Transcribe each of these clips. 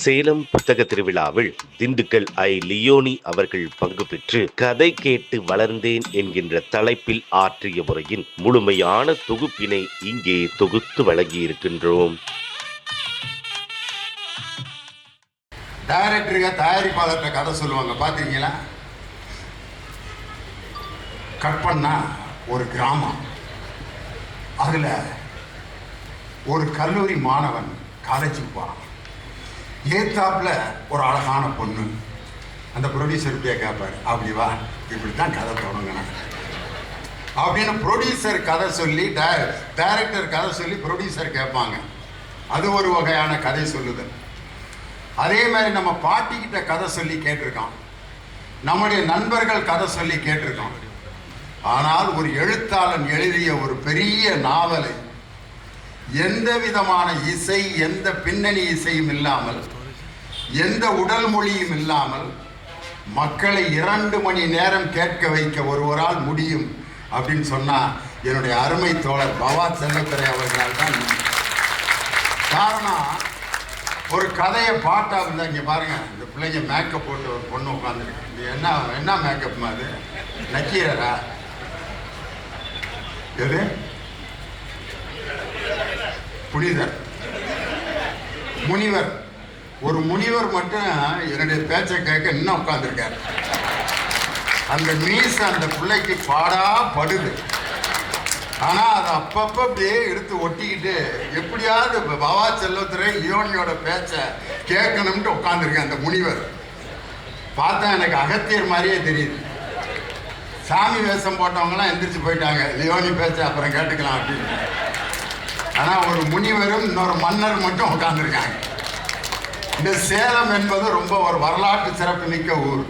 சேலம் புத்தக திருவிழாவில் திண்டுக்கல் லியோனி அவர்கள் பங்கு பெற்று கதை கேட்டு வளர்ந்தேன் என்கின்ற தலைப்பில் ஆற்றிய உரையின் முழுமையான தொகுப்பினை இங்கே தொகுத்து வழங்கியிருக்கின்றோம். டைரக்டருங்க தயாரிப்பாளர்கிட்ட கதை சொல்லுவாங்க, பார்த்தீங்களா? கட் பண்ணா ஒரு கிராமம், அதில் ஒரு கல்லூரி மாணவன் காலேஜுக்கு போகிறான். ஏத்தாப்புல ஒரு அழகான பொண்ணு. அந்த ப்ரொடியூசர்கிட்டே கேட்பார், அப்படி வா, இப்படி தான் கதை தொடங்கணும் அப்படின்னு ப்ரொடியூசர் கதை சொல்லி டைரக்டர் கதை சொல்லி ப்ரொடியூசர் கேட்பாங்க. அது ஒரு வகையான கதை சொல்லுதல். அதே மாதிரி நம்ம பாட்டிக்கிட்ட கதை சொல்லி கேட்டிருக்கோம், நம்முடைய நண்பர்கள் கதை சொல்லி கேட்டிருக்கோம். ஆனால் ஒரு எழுத்தாளன் எழுதிய ஒரு பெரிய நாவலை எந்த விதமான இசை, எந்த பின்னணி இசையும் இல்லாமல், எந்த உடல் மொழியும் இல்லாமல் மக்களை 2 மணி நேரம் கேட்க வைக்க ஒருவரால் முடியும் அப்படின்னு சொன்னா என்னுடைய அருமை தோழர் பவா செல்லத்துறை அவர்களால் தான். காரணம், ஒரு கதையை பாட்டா இருந்தா, இங்க பாருங்க, இந்த பிள்ளைங்க மேக்கப் போட்டு ஒரு பொண்ணு உட்காந்துருக்கு. இது என்ன மேக்கப் அது? நக்கீரரா? எது? புனிதர், முனிவர். ஒரு முனிவர் மட்டும் என்னுடைய பேச்சை கேட்க இன்னும் உட்காந்துருக்காரு. அந்த மீச அந்த பிள்ளைக்கு பாடா படுது. ஆனா அதை அப்பப்ப அப்படியே எடுத்து ஒட்டிக்கிட்டு எப்படியாவது பவா செல்லத்துறை லியோனியோட பேச்சை கேட்கணும்ட்டு உட்காந்துருக்கேன். அந்த முனிவர் பார்த்தா எனக்கு அகத்தியர் மாதிரியே தெரியுது. சாமி வேஷம் போட்டவங்கலாம் எந்திரிச்சு போயிட்டாங்க, லியோனி பேச்சை அப்புறம் கேட்டுக்கலாம் அப்படின்னு. ஆனால் ஒரு முனிவரும் இன்னொரு மன்னர் மட்டும் உட்காந்துருக்காங்க. இந்த சேலம் என்பது ரொம்ப ஒரு வரலாற்று சிறப்பு மிக்க ஊர்.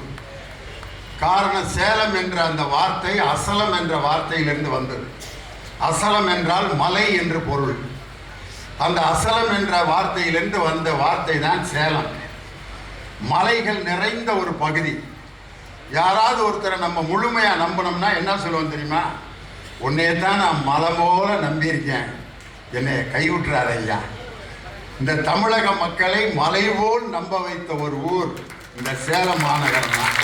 காரணம், சேலம் என்ற அந்த வார்த்தை அசலம் என்ற வார்த்தையிலிருந்து வந்தது. அசலம் என்றால் மலை என்று பொருள். அந்த அசலம் என்ற வார்த்தையிலிருந்து வந்த வார்த்தை தான் சேலம். மலைகள் நிறைந்த ஒரு பகுதி. யாராவது ஒருத்தரை நம்ம முழுமையா நம்பணும்னா என்ன சொல்லுவோம் தெரியுமா? உன்னையே தான் நான் மலை போல நம்பியிருக்கேன், என்னை கைவிட்டுறாரு ஐயா. இந்த தமிழக மக்களை மலை போல் நம்ப வைத்த ஒரு ஊர் இந்த சேலம் மாநகரம் தான்.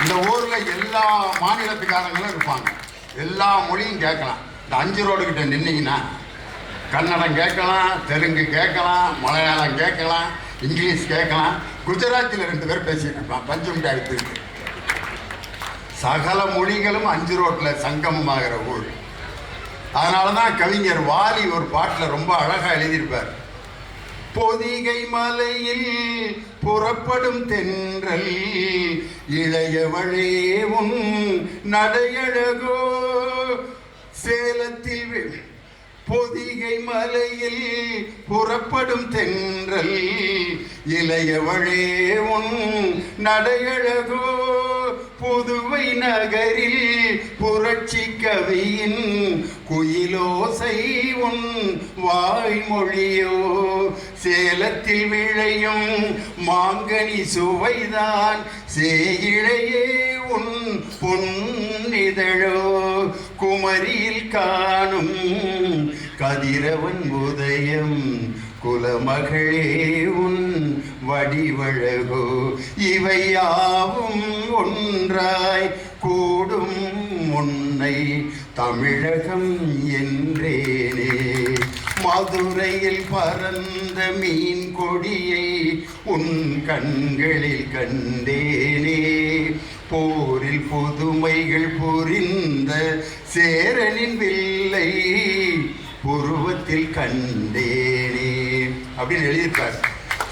இந்த ஊர்ல எல்லா மாநிலத்துக்காரங்களும் இருப்பாங்க, எல்லா மொழியும் கேட்கலாம். இந்த 5 ரோடு கிட்ட நின்னீங்கன்னா கன்னடம் கேட்கலாம், தெலுங்கு கேட்கலாம், மலையாளம் கேட்கலாம், இங்கிலீஷ் கேட்கலாம். குஜராத்தில் 2 பேர் பேசிட்டு இருப்பான், பஞ்சமிட்டா எடுத்துருக்கு. சகல மொழிகளும் 5 ரோட்டில் சங்கமமாகிற ஊர். அதனால தான் கவிஞர் வாலி ஒரு பாட்டில் ரொம்ப அழகா எழுதியிருப்பார். பொதிகை மலையில் புறப்படும் தென்றல் இளையவளே உன் நடையழகோ சேலத்தில். பொதிகை மலையில் புறப்படும் தென்றல் இளையவளே உன் நடையழகோ புதுவை நகரில் புரட்சி கவியின் குயிலோசை உன் வாய்மொழியோ சேலத்தில் விளையும் மாங்கனி சுவைதான் சேயிழையே உன் பொன்னிதழோ குமரியில் காணும் கதிரவன் உதயம் குலமகளே உன் வடிவழகோ இவையாவும் ஒன்றாய் கூடும் உன்னை தமிழகம் என்றேனே. மதுரையில் பறந்த மீன் கொடியை உன் கண்களில் கண்டேனே. போரில் புதுமைகள் புரிந்த சேரனின் வில்லை புருவத்தில் கண்டேனே அப்படின்னு எழுதியிருக்கார்.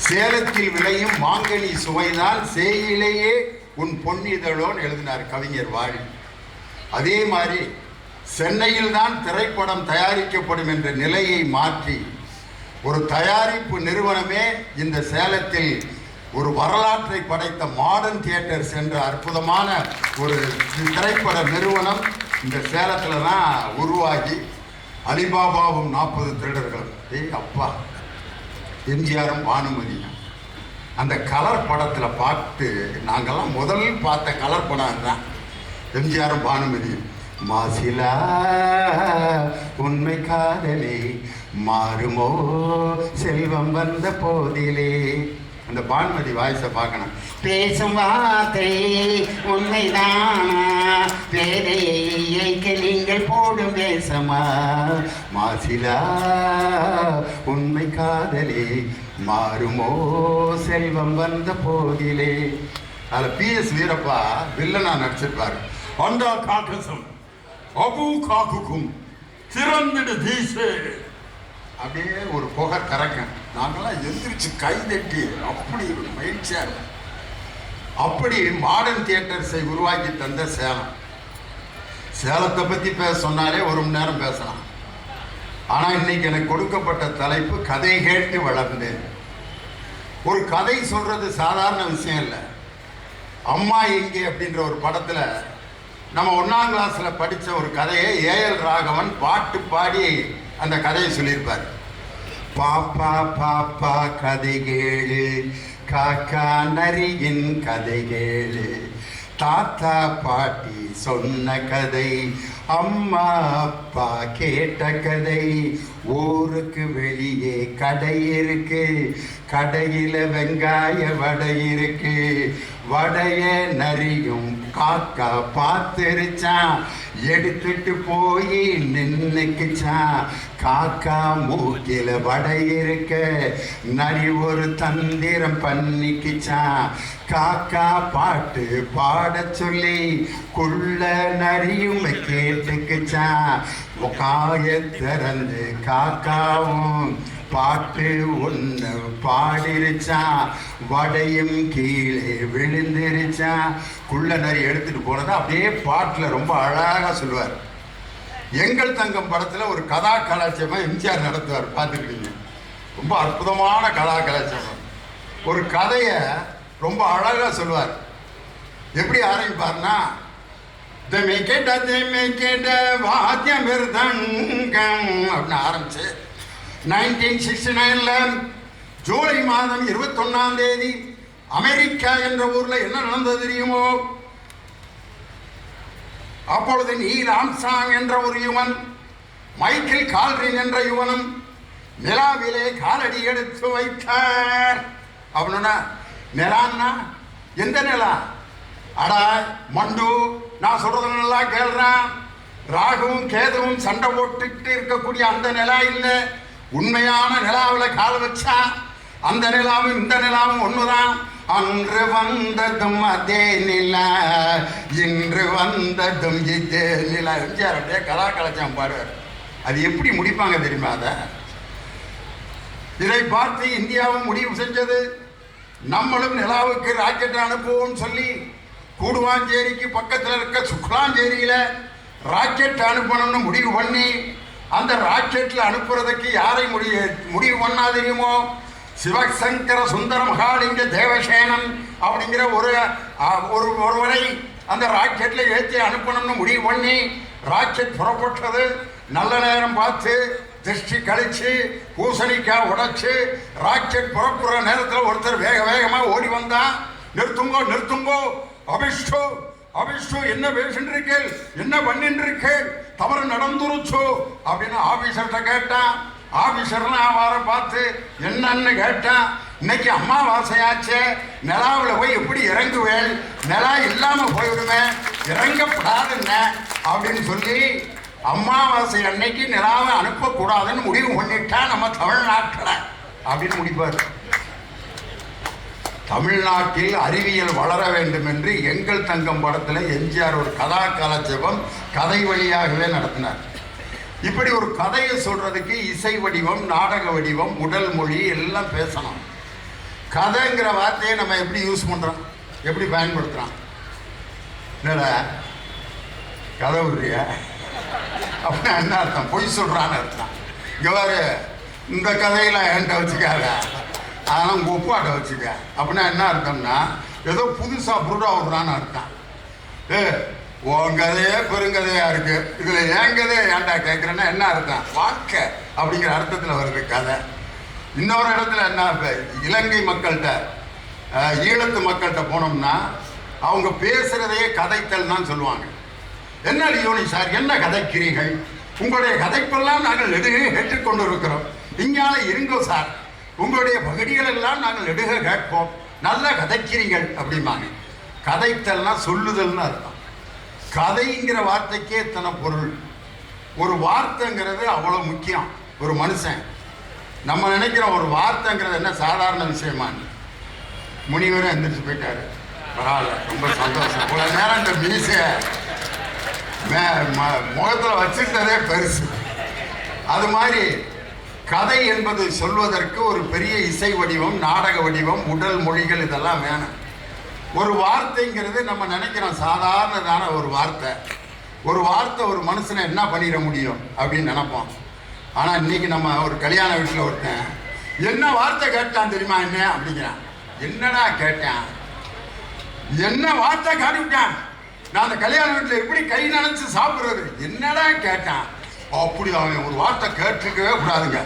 சேலத்தில் விளையும் மாங்கனி சுவைதான் சேயிலேயே உன் பொன்னிதழோன்னு எழுதினார் கவிஞர் வாலி. அதே மாதிரி சென்னையில் தான் திரைப்படம் தயாரிக்கப்படும் என்ற நிலையை மாற்றி ஒரு தயாரிப்பு நிறுவனமே இந்த சேலத்தில் ஒரு வரலாற்றை படைத்த மாடர்ன் தியேட்டர்ஸ் என்ற அற்புதமான ஒரு திரைப்பட நிறுவனம் இந்த சேலத்தில் தான் உருவாகி அலிபாபாவும் 40 திருடர்களும். அப்பா, எம்ஜிஆரும் பானுமதியும் அந்த கலர் படத்தில் பார்த்து நாங்கள்லாம் முதல் பார்த்த கலர் படம் தான் எம்ஜிஆரும் பானுமதியும். மாசிலா உண்மை காதலே மாறுமோ செல்வம் வந்த போதிலே அந்த பானுமதி வாய்ஸை பார்க்கணும். பேசும் வார்த்தை உண்மைதானா, பேதையை நீங்கள் போடும் பேசமா, மாசிலா உண்மை காதலே மாறுமோ செல்வம் வந்த போதிலே. அதில் PS வீரப்பா வில்லனா நடிச்சிருப்பாரு. அந்த காக்கசம் அபு காக்குக்கும் திறந்திடு தீசே. அப்படியே ஒரு புகை கறக்கும். நாங்களாம் எந்திரிச்சு கை தட்டி அப்படி ஒரு மகிழ்ச்சியாக இருக்கும். அப்படி மாடர்ன் தியேட்டர்ஸை உருவாக்கி தந்த சேலம். சேலத்தை பற்றி பேச சொன்னாலே 1 மணி நேரம் பேசலாம். ஆனால் இன்னைக்கு எனக்கு கொடுக்கப்பட்ட தலைப்பு கதை கேட்டு வளர்ந்தேன். ஒரு கதை சொல்றது சாதாரண விஷயம் இல்லை. அம்மா எங்கே அப்படின்ற ஒரு படத்தில் நம்ம 1ஆம் கிளாஸில் படித்த ஒரு கதையை A.L. ராகவன் பாட்டு பாடி அந்த கதையை சொல்லியிருப்பார். பாப்பா பாப்பா கதை கேளு, காக்கா நரியின் கதை கேளு, தாத்தா பாட்டி சொன்ன கதை, அம்மா அப்பா கேட்ட கதை. ஊருக்கு வெளியே கடை இருக்கு, கடையில வெங்காய வடை இருக்கு, வடைய நரியும் காக்கா பார்த்துருச்சான், எடுத்துட்டு போய் நின்னுக்குச்சான். காக்கா மூக்கில வடை இருக்க, நரி ஒரு தந்திரம் பண்ணிக்குச்சான். காக்கா பாட்டு பாட சொல்லி குள்ள நரியும் கேட்டுக்குச்சான். காய திறந்து காக்காவும் பாட்டு ஒன்று பாடிருச்சான், வடையும் கீழே விழுந்துருச்சான். குள்ள நரி எடுத்துட்டு போனதை அப்படியே பாட்டில் ரொம்ப அழகாக சொல்லுவார். எங்கள் தங்கம் படத்தில் ஒரு கதா கலாச்சாரமாக எம்ஜிஆர் நடத்துவார், பார்த்துருக்கீங்க. ரொம்ப அற்புதமான கதா கலாச்சாரம். ஒரு கதையை ரொம்ப அழகாக சொல்லுவார். எப்படி ஆரம்பிப்பார்னா, வாத்திய மிருதங்கம் அப்படின்னு ஆரம்பிச்சு 1969 ஜூலை மாதம் 21ஆம் தேதி அமெரிக்கா என்ற ஊர்ல என்ன நடந்தது தெரியுமோ? அப்பொழுது நீல் ஆம்ஸ்ட்ராங் என்ற ஒரு யுவன், மைக்கேல் கால்ரின் என்ற யுவனும் நிலாவிலே காலடி எடுத்து வைத்தார். அப்படின்னா நிலான்னா எந்த நிலா? அடா மண்டு, நான் சொல்றது நல்லா கேள்றான். ராகுவும் கேதுவும் சண்டை போட்டுக்கிட்டு இருக்கக்கூடிய அந்த நிலா இல்லை. உண்மையான நிலாவில் கால் வச்சா அந்த நிலாவும் இந்த நிலாவும் ஒண்ணுதான். அன்று வந்ததும் அதே நிலா, இன்று வந்ததும் இதே நிலா. எம்ஜிஆர் அப்படியே கலா கலாச்சாரம் பாடுவார். அது எப்படி முடிப்பாங்க தெரியுமா? இதை பார்த்து இந்தியாவும் முடிவு செஞ்சது, நம்மளும் நிலாவுக்கு ராக்கெட் அனுப்புவோம் சொல்லி கூடுவாஞ்சேரிக்கு பக்கத்தில் இருக்க சுக்லாஞ்சேரியில ராக்கெட் அனுப்பணும்னு முடிவு பண்ணி, அந்த ராக்கெட்ல அனுப்புறதுக்கு யாரை முடிவு பண்ணா தெரியுமோ? சிவசங்கர சுந்தர மகாலிங்க தேவசேனன் அப்படிங்கிற ஒருவரை அந்த ராக்கெட்ல ஏற்றி அனுப்பணும்னு முடிவு பண்ணி ராக்கெட் புறப்பட்டது. நல்ல நேரம் பார்த்து திருஷ்டி கழிச்சு பூசணிக்காய் உடைச்சு ராக்கெட் புறப்புற நேரத்தில் ஒருத்தர் வேக வேகமாக ஓடி வந்தா. நிறுத்துங்கோ நிறுத்துங்கோ, அபிஷ்டு அபிஷ்டு, என்ன பேசிட்டு இருக்கேள், என்ன பண்ணிட்டு இருக்கேள், தவறு நடந்துருச்சோ அப்படின்னு ஆபீசர்கிட்ட கேட்டான். ஆபீசர்னு அவரை பார்த்து என்னன்னு கேட்டான். இன்னைக்கு அம்மாவாசையாச்சே, நிலாவில் போய் எப்படி இறங்குவேள், நிலா இல்லாம போயிடுமே, இறங்கப்படாதுன்ன அப்படின்னு சொல்லி அம்மாவாசை அன்னைக்கு நிலாவை அனுப்பக்கூடாதுன்னு முடிவு பண்ணிட்டா நம்ம தமிழ்நாட்டில் அப்படின்னு முடிப்பார். தமிழ்நாட்டில் அறிவியல் வளர வேண்டும் என்று எங்கள் தங்கம் படத்தில் எம்ஜிஆர் ஒரு கதா கலாச்சாரம் கதை வழியாகவே நடத்தினார். இப்படி ஒரு கதையை சொல்றதுக்கு இசை வடிவம், நாடக வடிவம், உடல் மொழி எல்லாம் பேசணும். கதைங்கிற வார்த்தையை நம்ம எப்படி யூஸ் பண்றோம், எப்படி பயன்படுத்துறோம்? என்னடா கதை விடுறியா அப்படின்னா என்ன அர்த்தம்? பொய் சொல்றான்னு அர்த்தம். இவ்வாறு இந்த கதையில என்கிட்ட வச்சுக்காத, அதெல்லாம் உங்கள் ஒப்பாட்ட வச்சுக்க அப்படின்னா என்ன அர்த்தம்னா ஏதோ புதுசாக புருடா விடுறான்னு அர்த்தம். உன் கதையே பெருங்கதையா இருக்கு, இதுல என் கதையை ஏன்டா கேட்குறேன்னா என்ன அர்த்தம்? வாழ்க்கை அப்படிங்கிற அர்த்தத்தில் வருது கதை. இன்னொரு இடத்துல என்ன, இலங்கை மக்கள்கிட்ட ஈழத்து மக்கள்கிட்ட போனோம்னா அவங்க பேசுறதையே கதைத்தல் தான் சொல்லுவாங்க. என்ன லியோனி சார், என்ன கதைக்கிறீர்கள், உங்களுடைய கதைப்பெல்லாம் நாங்கள் நெடுகே ஏற்றுக்கொண்டு இருக்கிறோம், இங்கால இருங்கோ சார் உங்களுடைய பகுதிகள் எல்லாம் நாங்கள் நெடுக கேட்போம், நல்ல கதைக்கிறீர்கள் அப்படிம்பாங்க. கதைத்தல்னா சொல்லுதல்னு அர்த்தம். கதைங்கிற வார்த்தைக்கே இத்தனை பொருள். ஒரு வார்த்தைங்கிறது அவ்வளோ முக்கியம். ஒரு மனுஷன் நம்ம நினைக்கிறோம் ஒரு வார்த்தைங்கிறது என்ன சாதாரண விஷயமான்னு. முனிவரும் எந்திரிச்சு போயிட்டாரு. பரவாயில்ல, ரொம்ப சந்தோஷம். இவ்வளோ நேரம் இந்த மீசை முகத்தில் வச்சுக்கிட்டதே பெருசு. அது மாதிரி கதை என்பது சொல்வதற்கு ஒரு பெரிய இசை வடிவம், நாடக வடிவம், உடல் மொழிகள் இதெல்லாம் வேணும். ஒரு வார்த்தைங்கிறது நம்ம நினைக்கிறோம் சாதாரணதான ஒரு வார்த்தை. ஒரு வார்த்தை ஒரு மனுஷனை என்ன பண்ணிட முடியும் அப்படின்னு நினைப்போம். ஆனால் இன்னைக்கு நம்ம ஒரு கல்யாண வீட்டில் ஒருத்தன் என்ன வார்த்தை கேட்டான் தெரியுமா என்ன அப்படிங்கிறான். என்னடா கேட்டேன், என்ன வார்த்தை காட்டிவிட்டான், நான் அந்த கல்யாண வீட்டில் எப்படி கை நினைச்சு சாப்பிட்றது, என்னடா கேட்டான். அப்படி அவன் ஒரு வார்த்தை கேட்டிருக்கவே கூடாதுங்க.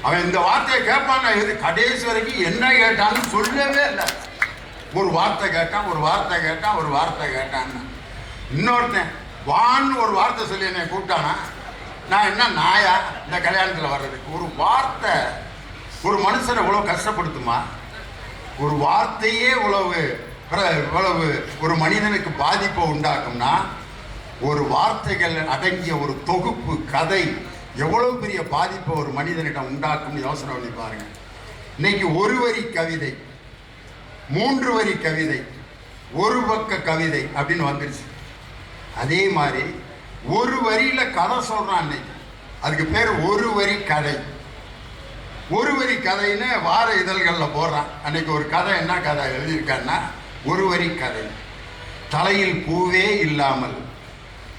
அவன் இந்த வார்த்தையை கேட்பான், எது கடைசி வரைக்கும் என்ன கேட்டான்னு சொல்லவே இல்லை. ஒரு வார்த்தை கேட்டான், ஒரு வார்த்தை கேட்டான், ஒரு வார்த்தை கேட்டான்னு. இன்னொருத்தன் வான்னு ஒரு வார்த்தை சொல்லி என்னை கூப்பிட்டானா, நான் என்ன நாயா இந்த கல்யாணத்தில் வர்றதுக்கு. ஒரு வார்த்தை ஒரு மனுஷனை இவ்வளோ கஷ்டப்படுத்துமா? ஒரு வார்த்தையே இவ்வளவு ஒரு மனிதனுக்கு பாதிப்பை உண்டாக்கும்னா, ஒரு வார்த்தைகள் அடங்கிய ஒரு தொகுப்பு கதை எவ்வளவு பெரிய பாதிப்பை ஒரு மனிதனிடம் உண்டாக்கும்னு யோசனை பண்ணி பாருங்க. இன்னைக்கு ஒரு வரி கவிதை, 3 வரி கவிதை, ஒரு பக்க கவிதை அப்படின்னு வந்துருச்சு. அதே மாதிரி ஒரு வரியில கதை சொல்றான் அன்னைக்கு, அதுக்கு பேர் ஒரு வரி கதை. ஒரு வரி கதைன்னு வார இதழ்களில் போடுறான். அன்னைக்கு ஒரு கதை என்ன கதை எழுதியிருக்கான்னா, ஒரு வரி கதை. தலையில் பூவே இல்லாமல்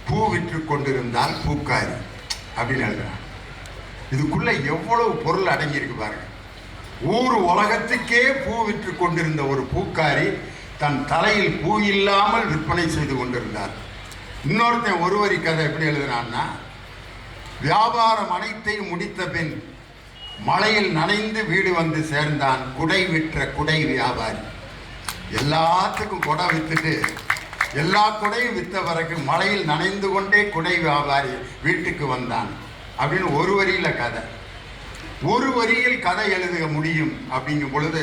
பூ விற்று கொண்டிருந்தால் பூக்காரி அப்படின்னு எழுதுறான். இதுக்குள்ள எவ்வளவு பொருள் அடங்கியிருக்கு பாருங்க. ஊர் உலகத்துக்கே பூ விற்று கொண்டிருந்த ஒரு பூக்காரி தன் தலையில் பூ இல்லாமல் விற்பனை செய்து கொண்டிருந்தார். இன்னொருத்தன் ஒரு வரி கதை எப்படி எழுதுனான்னா, வியாபாரம் அனைத்தையும் முடித்த பின் மழையில் நனைந்து வீடு வந்து சேர்ந்தான் குடை விற்ற குடை வியாபாரி. எல்லாத்துக்கும் குடை வித்துட்டு எல்லா குடையும் வித்த வரைக்கும் மழையில் நனைந்து கொண்டே குடை வியாபாரி வீட்டுக்கு வந்தான் அப்படின்னு ஒரு வரியில கதை. ஒரு வரியில் கதை எழுத முடியும் அப்படிங்கும் பொழுது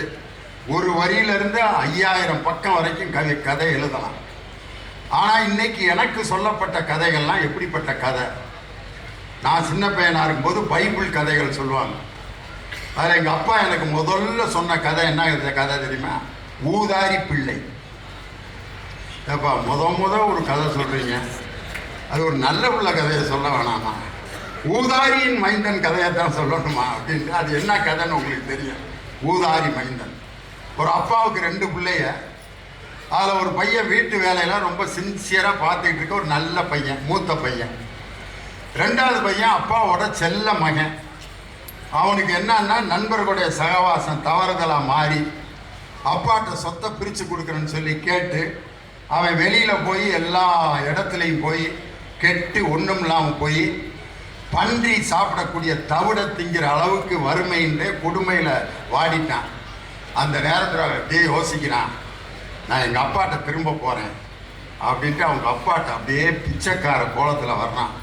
ஒரு வரியிலிருந்து 5000 பக்கம் வரைக்கும் கதை எழுதலாம். ஆனால் இன்னைக்கு எனக்கு சொல்லப்பட்ட கதைகள்லாம் எப்படிப்பட்ட கதை? நான் சின்ன பையனாக இருக்கும்போது பைபிள் கதைகள் சொல்லுவாங்க. அதில் எங்கள் அப்பா எனக்கு முதல்ல சொன்ன கதை என்ன கதை தெரியுமா? ஊதாரி பிள்ளை. ஏப்பா முத ஒரு கதை சொல்கிறீங்க, அது ஒரு நல்ல உள்ள கதையை சொல்ல வேணாமா? ஊதாரியின் மைந்தன் கதையை தான் சொல்லணுமா அப்படின்ட்டு. அது என்ன கதைன்னு உங்களுக்கு தெரியும். ஊதாரி மைந்தன். ஒரு அப்பாவுக்கு 2 பிள்ளைய, அதில் ஒரு பையன் வீட்டு வேலையெல்லாம் ரொம்ப சின்சியராக பார்த்துக்கிட்டு இருக்க ஒரு நல்ல பையன், மூத்த பையன். 2வது பையன் அப்பாவோட செல்ல மகன். அவனுக்கு என்னன்னா நண்பர்களுடைய சகவாசம் தவறுதலாக மாறி அப்பாட்ட சொத்தை பிரித்து கொடுக்குறேன்னு சொல்லி கேட்டு அவன் வெளியில் போய் எல்லா இடத்துலையும் போய் கெட்டு ஒன்றும் இல்லாமல் போய் பன்றி சாப்பிடக்கூடிய தவிட திங்கிற அளவுக்கு வறுமையின்றே கொடுமையில் வாடிட்டான். அந்த நேரத்தில் அப்படியே யோசிக்கிறான், நான் எங்கள் அப்பாட்ட திரும்ப போகிறேன் அப்படின்ட்டு அவங்க அப்பாட்ட அப்படியே பிச்சைக்கார கோலத்தில் வர்றான்.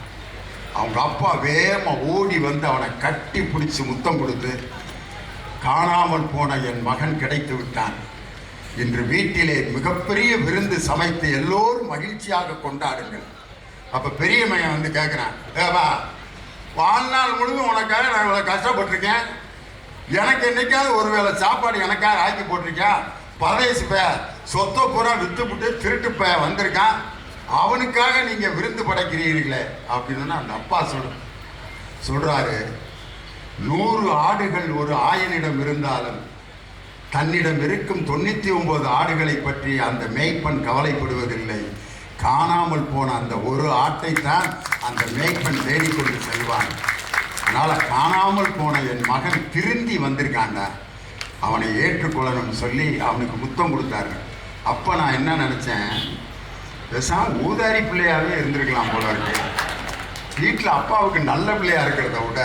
அவங்க அப்பா வேகமாக ஓடி வந்து அவனை கட்டி பிடிச்சி முத்தம் கொடுத்து, காணாமல் போன என் மகன் கிடைத்து விட்டான், இன்று வீட்டிலே மிகப்பெரிய விருந்து சமைத்து எல்லோரும் மகிழ்ச்சியாக கொண்டாடுங்கள். அப்போ பெரிய மையன் வந்து கேட்குறான், ஏவா வாழ்நாள் முழுவதும் உனக்காக நான் இவ்வளோ கஷ்டப்பட்டிருக்கேன், எனக்கு என்னைக்காவது ஒரு வேளை சாப்பாடு எனக்காக ஆக்கி போட்டிருக்கேன், பரதேசி பைய சொத்தை பூரா விற்றுப்புட்டு திருட்டு பைய வந்திருக்கான், அவனுக்காக நீங்கள் விருந்து படைக்கிறீர்களே அப்படின்னு அந்த அப்பா சொல்கிறாரு. 100 ஆடுகள் ஒரு ஆயனிடம் இருந்தாலும் தன்னிடம் இருக்கும் 99 ஆடுகளை பற்றி அந்த மேய்ப்பன் கவலைப்படுவதில்லை. காணாமல் போன அந்த ஒரு ஆட்டை தான் அந்த மேய்ப்பன் தேடிக்கொண்டு செல்வான். அதனால் காணாமல் போன என் மகன் திருந்தி வந்திருக்காண்டா, அவனை ஏற்றுக்கொள்ளணும்னு சொல்லி அவனுக்கு முத்தம் கொடுத்தாரு. அப்போ நான் என்ன நினச்சேன், பேசாமல் ஊதாரி பிள்ளையாகவே இருந்திருக்கலாம் போல இருக்கு. வீட்டில் அப்பாவுக்கு நல்ல பிள்ளையாக இருக்கிறத விட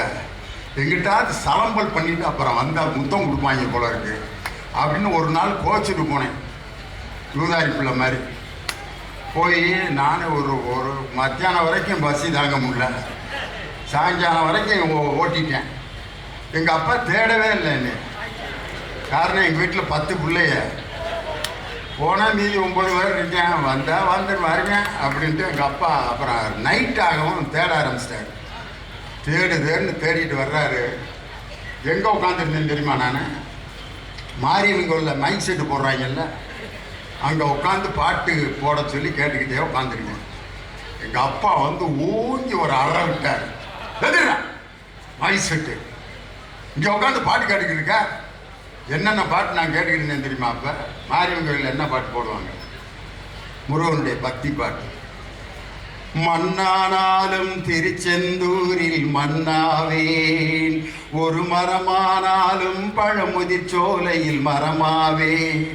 எங்கிட்டாவது சலம்பல் பண்ணிட்டு அப்புறம் வந்தால் முத்தம் கொடுப்பாங்க போல இருக்கு அப்படின்னு ஒரு நாள் கோச்சிட்டு போனேன். ஊதாரி பிள்ளை மாதிரி போய் நான் ஒரு மத்தியானம் வரைக்கும் பஸ்ஸு தாங்க முடியல, சாயங்காலம் வரைக்கும் ஓட்டிட்டேன். எங்கள் அப்பா தேடவே இல்லை என்ன. காரணம் எங்கள் வீட்டில் 10 பிள்ளைய போனால் மீதி 9 பேர் இருக்கேன், வந்தால் வந்துட்டு வருவேன் அப்படின்ட்டு எங்கள் அப்பா அப்புறம் நைட் ஆகவும் தேட ஆரம்பிச்சிட்டாரு. தேடுன்னு தேடிட்டு வர்றாரு. எங்கே உட்காந்துருந்தேன்னு தெரியுமா? நான் மாரியம்மன் கோயிலில் மைக் செட்டு போடுறாங்கல்ல, அங்கே உட்காந்து பாட்டு போட சொல்லி கேட்டுக்கிட்டே உட்காந்துருக்கேன். எங்கள் அப்பா வந்து ஊங்கி ஒரு அறை விட்டார். எதுடா மைக் செட்டு இங்கே உட்காந்து பாட்டு கேட்டுக்கிட்டு இருக்க? என்னென்ன பாட்டு நான் கேட்டுக்கிட்டு இருந்தேன் தெரியுமா? அப்போ மாரியம்மன் கோயிலில் என்ன பாட்டு போடுவாங்க? முருகனுடைய பக்தி பாட்டு. மண்ணானாலும் திருச்செந்தூரில் மண்ணாவேன், ஒரு மரமானாலும் பழமுதிர் சோலையில் மரமாவேன்,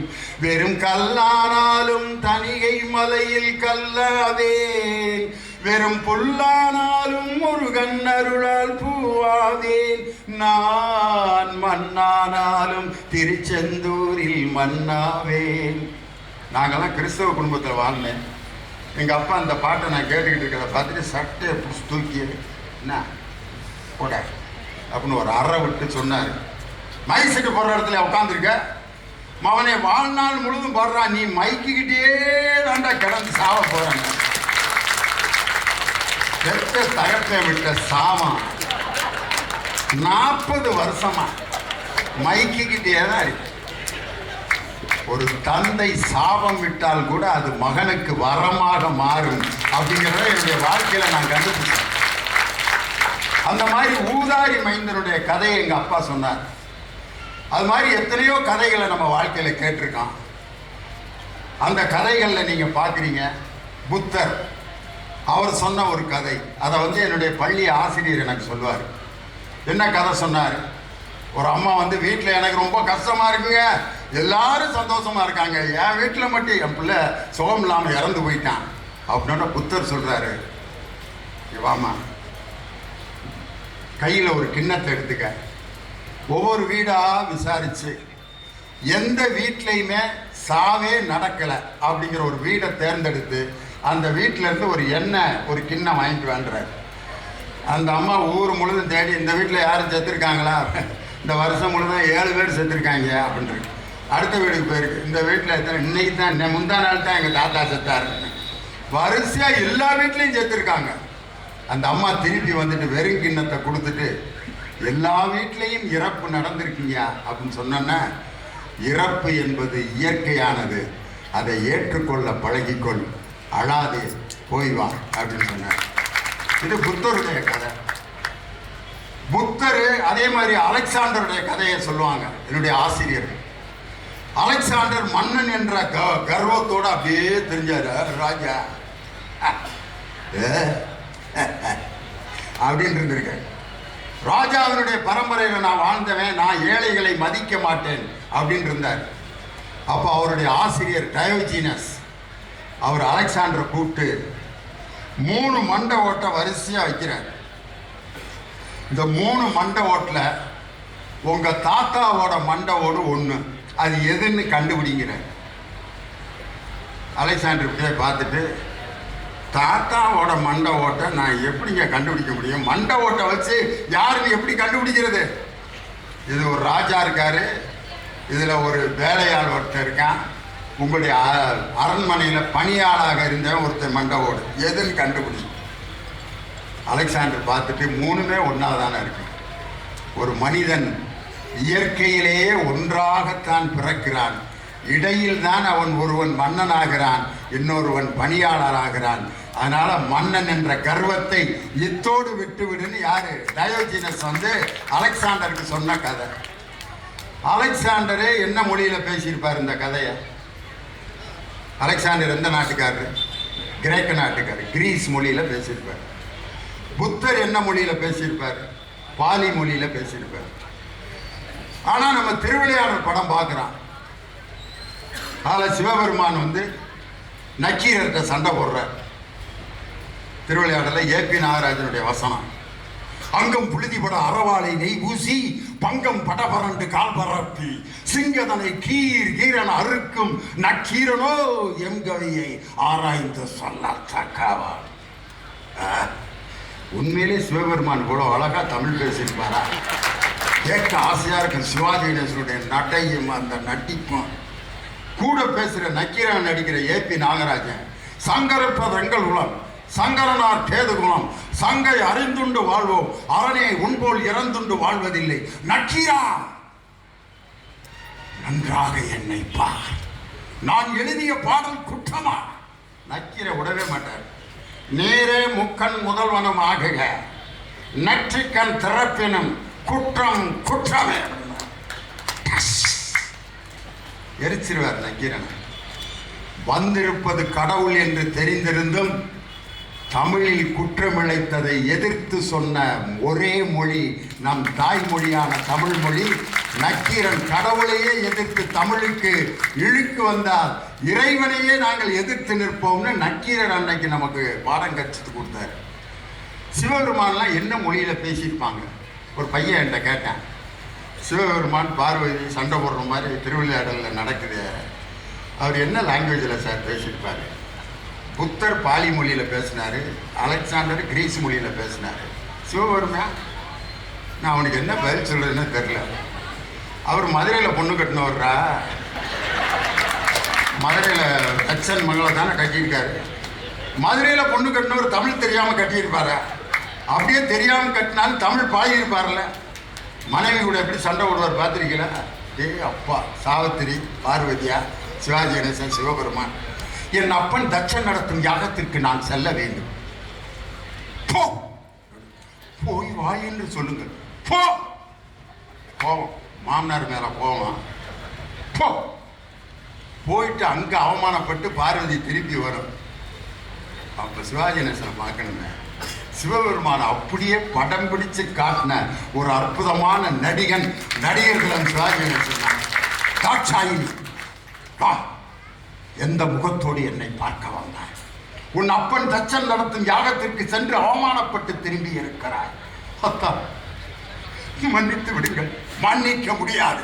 வெறும் கல்லானாலும் தனிகை மலையில் கல்லாவேன், வெறும் புல்லானாலும் முருகன் அருளால் பூவாவேன், நான் மண்ணானாலும் திருச்செந்தூரில் மண்ணாவேன். நாங்கள்லாம் கிறிஸ்தவ குடும்பத்தில் வாழ்ந்தேன். எங்கள் அப்பா அந்த பாட்டை நான் கேட்டுக்கிட்டு இருக்கிறத பார்த்துட்டு சட்டையை பிடிச்சி தூக்கி என்ன போட அப்படின்னு ஒரு அறை விட்டு சொன்னார். மைக் செட்டு போடுற இடத்துல உட்காந்துருக்க மவனை வாழ்நாள் முழுதும் போடுறான், நீ மைக்கிக்கிட்டே தாண்டா கிடந்து சாவ போறாங்க. பெற்ற தகப்பை விட்ட சாமா 40 வருஷமா மைக்கிக்கிட்டே தான் இருக்கு. ஒரு தந்தை சாபம் விட்டால் கூட அது மகனுக்கு வரமாக மாறும் அப்படிங்கிறத என்னுடைய வாழ்க்கையில நான் கண்டுபிடிச்சேன். அந்த மாதிரி ஊதாரி மைந்தனுடைய கதையை எங்க அப்பா சொன்னார். அது மாதிரி எத்தனையோ கதைகளை நம்ம வாழ்க்கையில கேட்டிருக்கோம். அந்த கதைகளில் நீங்க பார்க்குறீங்க, புத்தர் அவர் சொன்ன ஒரு கதை, அதை வந்து என்னுடைய பள்ளி ஆசிரியர் எனக்கு சொல்லுவார். என்ன கதை சொன்னார்? ஒரு அம்மா வந்து வீட்டில் எனக்கு ரொம்ப கஷ்டமா இருக்குங்க, எல்லாரும் சந்தோஷமா இருக்காங்க, என் வீட்டில் மட்டும் என் பிள்ளை சுகம் இல்லாமல் இறந்து போயிட்டான் அப்படின்னா புத்தர் சொல்றாரு, வாமா கையில் ஒரு கிண்ணத்தை எடுத்துக்க, ஒவ்வொரு வீடா விசாரிச்சு எந்த வீட்லையுமே சாவே நடக்கலை அப்படிங்கிற ஒரு வீடை தேர்ந்தெடுத்து அந்த வீட்டில இருந்து ஒரு எண்ணெய் ஒரு கிண்ணம் வாங்கிட்டு வேண்டுறாரு. அந்த அம்மா ஊர் முழுதும் தேடி இந்த வீட்டில் யாரும் செத்துருக்காங்களா, இந்த வருஷம் முழுதும் 7 பேர் செத்துருக்காங்க அப்படின்ட்டு அடுத்த வீட்டுக்கு போயிருக்கு. இந்த வீட்டில் எத்தனை, இன்னைக்கு தான் முந்தா நாள் தான் எங்கள் தாத்தா செத்தாரு. வரிசையாக எல்லா வீட்லேயும் செத்துருக்காங்க. அந்த அம்மா திருப்பி வந்துட்டு வெறும் கிண்ணத்தை கொடுத்துட்டு எல்லா வீட்லேயும் இறப்பு நடந்திருக்கீங்க அப்படின்னு சொன்னோன்னா, இறப்பு என்பது இயற்கையானது, அதை ஏற்றுக்கொள்ள பழகிக்கொள், அழாதே, போய் வா அப்படின்னு சொன்னார். இது புத்தருடைய கதை. புத்தர் அதே மாதிரி அலெக்சாண்டருடைய கதையை சொல்லுவாங்க என்னுடைய ஆசிரியர். அலெக்சாண்டர் மன்னன் என்ற கர்வத்தோடு அப்படியே தெரிஞ்சாரு. ராஜா அப்படின்னு இருந்திருக்க. ராஜாவினுடைய பரம்பரையில் நான் வாழ்ந்தவன், நான் ஏழைகளை மதிக்க மாட்டேன் அப்படின்னு இருந்தார். அப்போ அவருடைய ஆசிரியர் டயோஜீனஸ் அவர் அலெக்சாண்டரை கூப்பிட்டு 3 மண்டை ஓட்டை வரிசையாக வைக்கிறார். இந்த 3 மண்டை ஓட்டில் உங்கள் தாத்தாவோட மண்டை ஓடு ஒன்று, அது எதுன்னு கண்டுபிடிங்கிற. அலெக்சாண்டர் இப்படியே பார்த்துட்டு, தாத்தாவோட மண்டை ஓட்டை நான் எப்படிங்க கண்டுபிடிக்க முடியும், மண்டை ஓட்டை வச்சு யாருன்னு எப்படி கண்டுபிடிக்கிறது? இது ஒரு ராஜா இருக்காரு, இதில் ஒரு வேலையாள் ஒருத்தர் இருக்கான், உங்களுடைய அரண்மனையில் பணியாளாக இருந்தவன் ஒருத்தர் மண்டை ஓடு, எதுன்னு கண்டுபிடி. அலெக்சாண்டர் பார்த்துட்டு 3மே ஒன்றா தானே இருக்கு. ஒரு மனிதன் இயற்கையிலேயே ஒன்றாகத்தான் பிறக்கிறான், இடையில் தான் அவன் ஒருவன் மன்னனாகிறான், இன்னொருவன் பணியாளராகிறான். அதனால மன்னன் என்ற கர்வத்தை இத்தோடு விட்டுவிடுன்னு யாரு டயோஜீனஸ் வந்து அலெக்சாண்டருக்கு சொன்ன கதை. அலெக்சாண்டரே என்ன மொழியில பேசியிருப்பார் இந்த கதையை? அலெக்சாண்டர் எந்த நாட்டுக்காரரு? கிரேக்க நாட்டுக்காரர், கிரீஸ் மொழியில பேசியிருப்பார். புத்தர் என்ன மொழியில பேசியிருப்பார்? பாலி மொழியில பேசியிருப்பார். ஆனா நம்ம திருவிளையாடல் படம் பார்க்கிறோம். அதில் சிவபெருமான் வந்து நக்கீரர்கிட்ட சண்டை போடுறார். திருவிளையாடல ஏபி நாகராஜனுடைய வசனம், அங்கம் புழுதிபட அறவாளை நெய் பூசி பங்கம் படபரண்டு கால் பரப்பி சிங்கதனை கீரன அறுக்கும் நக்கீரனோ எங்கவையை ஆராய்ந்து சொல்ல தக்காவா. உண்மையிலே சிவபெருமான் கூட அழகா தமிழ் பேசியிருப்பாரா? கேட்க ஆசையா இருக்கும். சிவாஜி கணேசனுடைய நடையும் அந்த நடிப்பும், கூட பேசுற நக்கீரன் நடிக்கிற ஏபி நாகராஜன், சங்கரப்பது எங்கள் குலம், சங்கரனார் கேது குலம், சங்கை அறிந்துண்டு வாழ்வோம், அரணே உன்போல் இறந்துண்டு வாழ்வதில்லை, நக்கீரா நன்றாக என்னை பார், நான் எழுதிய பாடல் குற்றமா? நக்கீர விடவே மாட்டார். நீரே முக்கண் முதல்வனம் ஆகுக, நற்றிக்கண் திறப்பினும் குற்றம் குற்றமே எரிச்சிருவார் நக்கீரன். வந்திருப்பது கடவுள் என்று தெரிந்திருந்தும் தமிழில் குற்றமிழைத்ததை எதிர்த்து சொன்ன ஒரே மொழி நம் தாய்மொழியான தமிழ் மொழி. நக்கீரன் கடவுளையே எதிர்த்து தமிழுக்கு இழுக்கு வந்தால் இறைவனையே நாங்கள் எதிர்த்து நிற்போம்னு நக்கீரன் அன்னைக்கு நமக்கு பாடம் கற்று கொடுத்தார். சிவபெருமான்லாம் என்ன மொழியில பேசியிருப்பாங்க? ஒரு பையன் என்கிட்ட கேட்டேன், சிவபெருமான் பார்வதி சண்டை போடுற மாதிரி திருவிளையாடலில் நடக்குது, அவர் என்ன லாங்குவேஜில் சார் பேசியிருப்பார்? புத்தர் பாலி மொழியில் பேசினார், அலெக்சாண்டர் கிரீஸ் மொழியில் பேசினார். சிவபெருமான் நான் அவனுக்கு என்ன பதில் சொல்கிறதுன்னு தெரில. அவர் மதுரையில் பொண்ணு கட்டினவர்ரா, மதுரையில் தச்சன் மகளை தானே கட்டியிருக்காரு. மதுரையில் பொண்ணு கட்டினவர் தமிழ் தெரியாமல் கட்டியிருப்பாரா? அப்படியே தெரியாமல் கட்டினாலும் தமிழ் பாடியிருப்பார்ல. மனைவி கூட எப்படி சண்டை போடுவார் பார்த்துருக்கீங்களா? அப்பா சாவித்திரி, பார்வதியா, சிவாஜி கணேசன், சிவபெருமான், என் அப்பன் தட்சன் நடத்தும் யாகத்திற்கு நான் செல்ல வேண்டும், போய் வா என்று சொல்லுங்கள். போவோம், மாமனார் மேல போவோம். போயிட்டு அங்க அவமானப்பட்டு பார்வதி திருப்பி வரும். அப்ப சிவாஜி கணேசனை பார்க்கணுமே. சிவபெருமான அப்படியே படம் பிடிச்சு காட்டின ஒரு அற்புதமான நடிகர்கள் சிவாஜி கணேசன். தாட்சாயினி, எந்த முகத்தோடு என்னை பார்க்க வந்தாய்? உன் அப்பன் தச்சன் நடத்தும் யாகத்திற்கு சென்று அவமானப்பட்டு திரும்பி இருக்கிறாய். மன்னித்து விடுங்கள். மன்னிக்க முடியாது.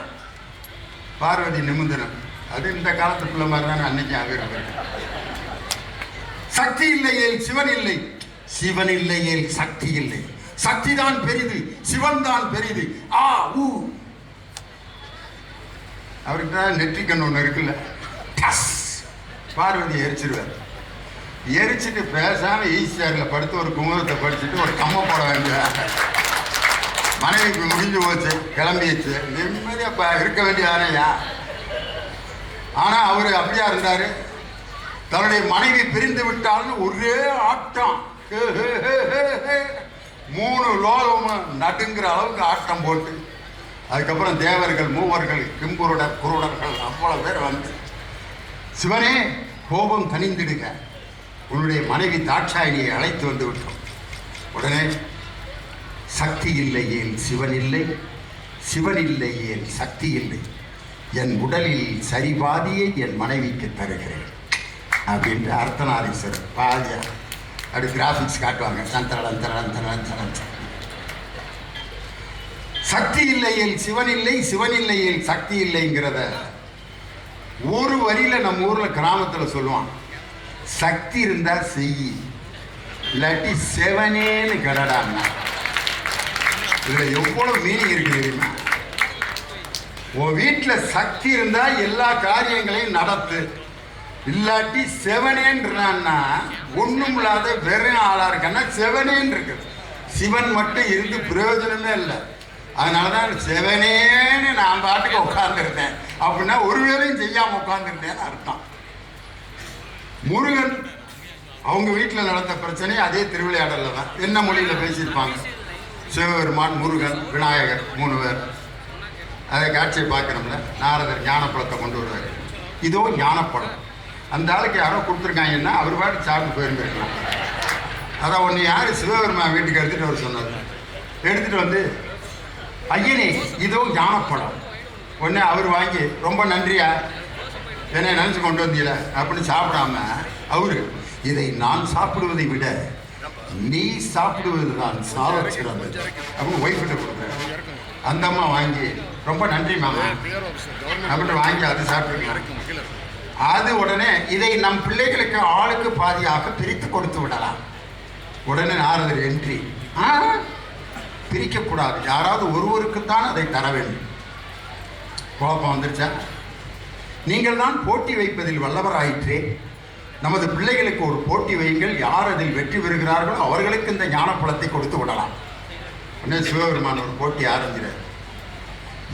பார்வதி நிமிந்தனம். அது இந்த காலத்துக்குள்ள மாதிரி தானே அன்னைக்கு ஆகிருக்க. சக்தி இல்லையேல் சிவன் இல்லை, சிவன் இல்லையேல் சக்தி இல்லை, சக்தி தான் பெரிது, சிவன் தான் பெரிது. அவருக்கு நெற்றிக்கண் ஒன்று இருக்குல்ல, பார்வதி எரிச்சிருவார். எரிச்சிட்டு பேசாம ஈஸ்வரில் படுத்து ஒரு குமுறத்தை படிச்சுட்டு ஒரு கம்ம போட வேண்டிய மனைவிக்கு முடிஞ்சு போச்சு, கிளம்பிச்சு, நிம்மதியா இருக்க வேண்டிய ஆனையா. ஆனா அவரு அப்படியா இருந்தாரு. தன்னுடைய மனைவி பிரிந்து விட்டால்னு ஒரே ஆட்டம், 3 லோகமும் நடுங்கிற அளவுக்கு ஆட்டம் போட்டு, அதுக்கப்புறம் தேவர்கள், மூவர்கள், கிம்புருடர், குருடர்கள் அவ்வளவு பேர் வந்து, சிவனே கோபம் தணிந்திடுக, உன்னுடைய மனைவி தாட்சாயினியை அழைத்து வந்து விட்டோம். உடனே சக்தி இல்லையேல் சிவன் இல்லை, சிவன் இல்லையேல் சக்தி இல்லை, என் உடலில் சரிபாதியை என் மனைவிக்கு தருகிறேன் அப்படின்ட்டு அர்த்தநாரீஸ்வரர் பாதியா அப்படி கிராபிக்ஸ் காட்டுவாங்க. சக்தி இல்லையேல் சிவன் இல்லை, சிவன் இல்லையேல் சக்தி இல்லைங்கிறத ஒரு வரியில நம்ம ஊர்ல கிராமத்துல சொல்லுவான். சக்தி இருந்தா செய், இல்லாட்டி செவனேன்னு கடடான்னா. இதுல எவ்வளவு மீனிங் இருக்கு தெரியுமா? உன் வீட்டுல சக்தி இருந்தா எல்லா காரியங்களையும் நடத்து, இல்லாட்டி செவனேன்றான்னா ஒண்ணும் இல்லாத வெறும் ஆளா இருக்கன்னா செவனேன்னு இருக்கு. சிவன் மட்டும் இருந்து பிரயோஜனமே இல்லை. அதனாலதான் செவனேன்னு நான் பாட்டுக்கு உட்கார்ந்துருந்தேன் அப்படின்னா ஒரு வேலையும் செய்யாம உட்கார்ந்துருந்தேன்னு அர்த்தம். முருகன் அவங்க வீட்டில் நடந்த பிரச்சனை அதே திருவிளையாடல தான். என்ன மொழியில பேசியிருப்பாங்க? சிவபெருமான், முருகன், விநாயகர் 3 பேர். அதை காட்சியை பார்க்கணும்ல. நாரதர் ஞானப்பழத்தை கொண்டு வருவார். இதோ ஞானப்பழம். அந்த ஆளுக்கு யாரோ கொடுத்துருக்காங்கன்னா அவர் பாட்டு சாப்பிட்டு போயிருந்துருக்கலாம். அதான் ஒன்று யார் சிவபெருமான் வீட்டுக்கு எடுத்துகிட்டு வர சொன்னார். எடுத்துகிட்டு வந்து, ஐயனே இதோ ஞானப்பழம். உடனே அவர் வாங்கி, ரொம்ப நன்றியா, என்னை நினச்சி கொண்டு வந்தீல அப்படின்னு சாப்பிடாம அவரு, இதை நான் சாப்பிடுவதை விட நீ சாப்பிடுவது தான் சால சிறந்தது அப்படின்னு ஒய்ஃபிட்ட கொடுக்குறாரு. அந்த அம்மா வாங்கி, ரொம்ப நன்றி மாமா அப்படின்னு வாங்கி அது சாப்பிட்டுருக்காங்க. அது உடனே இதை நம் பிள்ளைகளுக்கு ஆளுக்கு பாதியாக பிரித்து கொடுத்து விடலாம். உடனே நாரதர் என்ட்ரி, பிரிக்கக்கூடாது. யாராவது ஒருவருக்குத்தான் அதை தர வேண்டும். குழப்பம் வந்துருச்சா? நீங்கள் தான் போட்டி வைப்பதில் வல்லவராயிற்றே. நமது பிள்ளைகளுக்கு ஒரு போட்டி வையுங்கள். யார் அதில் வெற்றி பெறுகிறார்களோ அவர்களுக்கு இந்த ஞானப்பழத்தை கொடுத்து விடலாம். உடனே சிவபெருமான் ஒரு போட்டி ஆரம்பிக்கிறார்.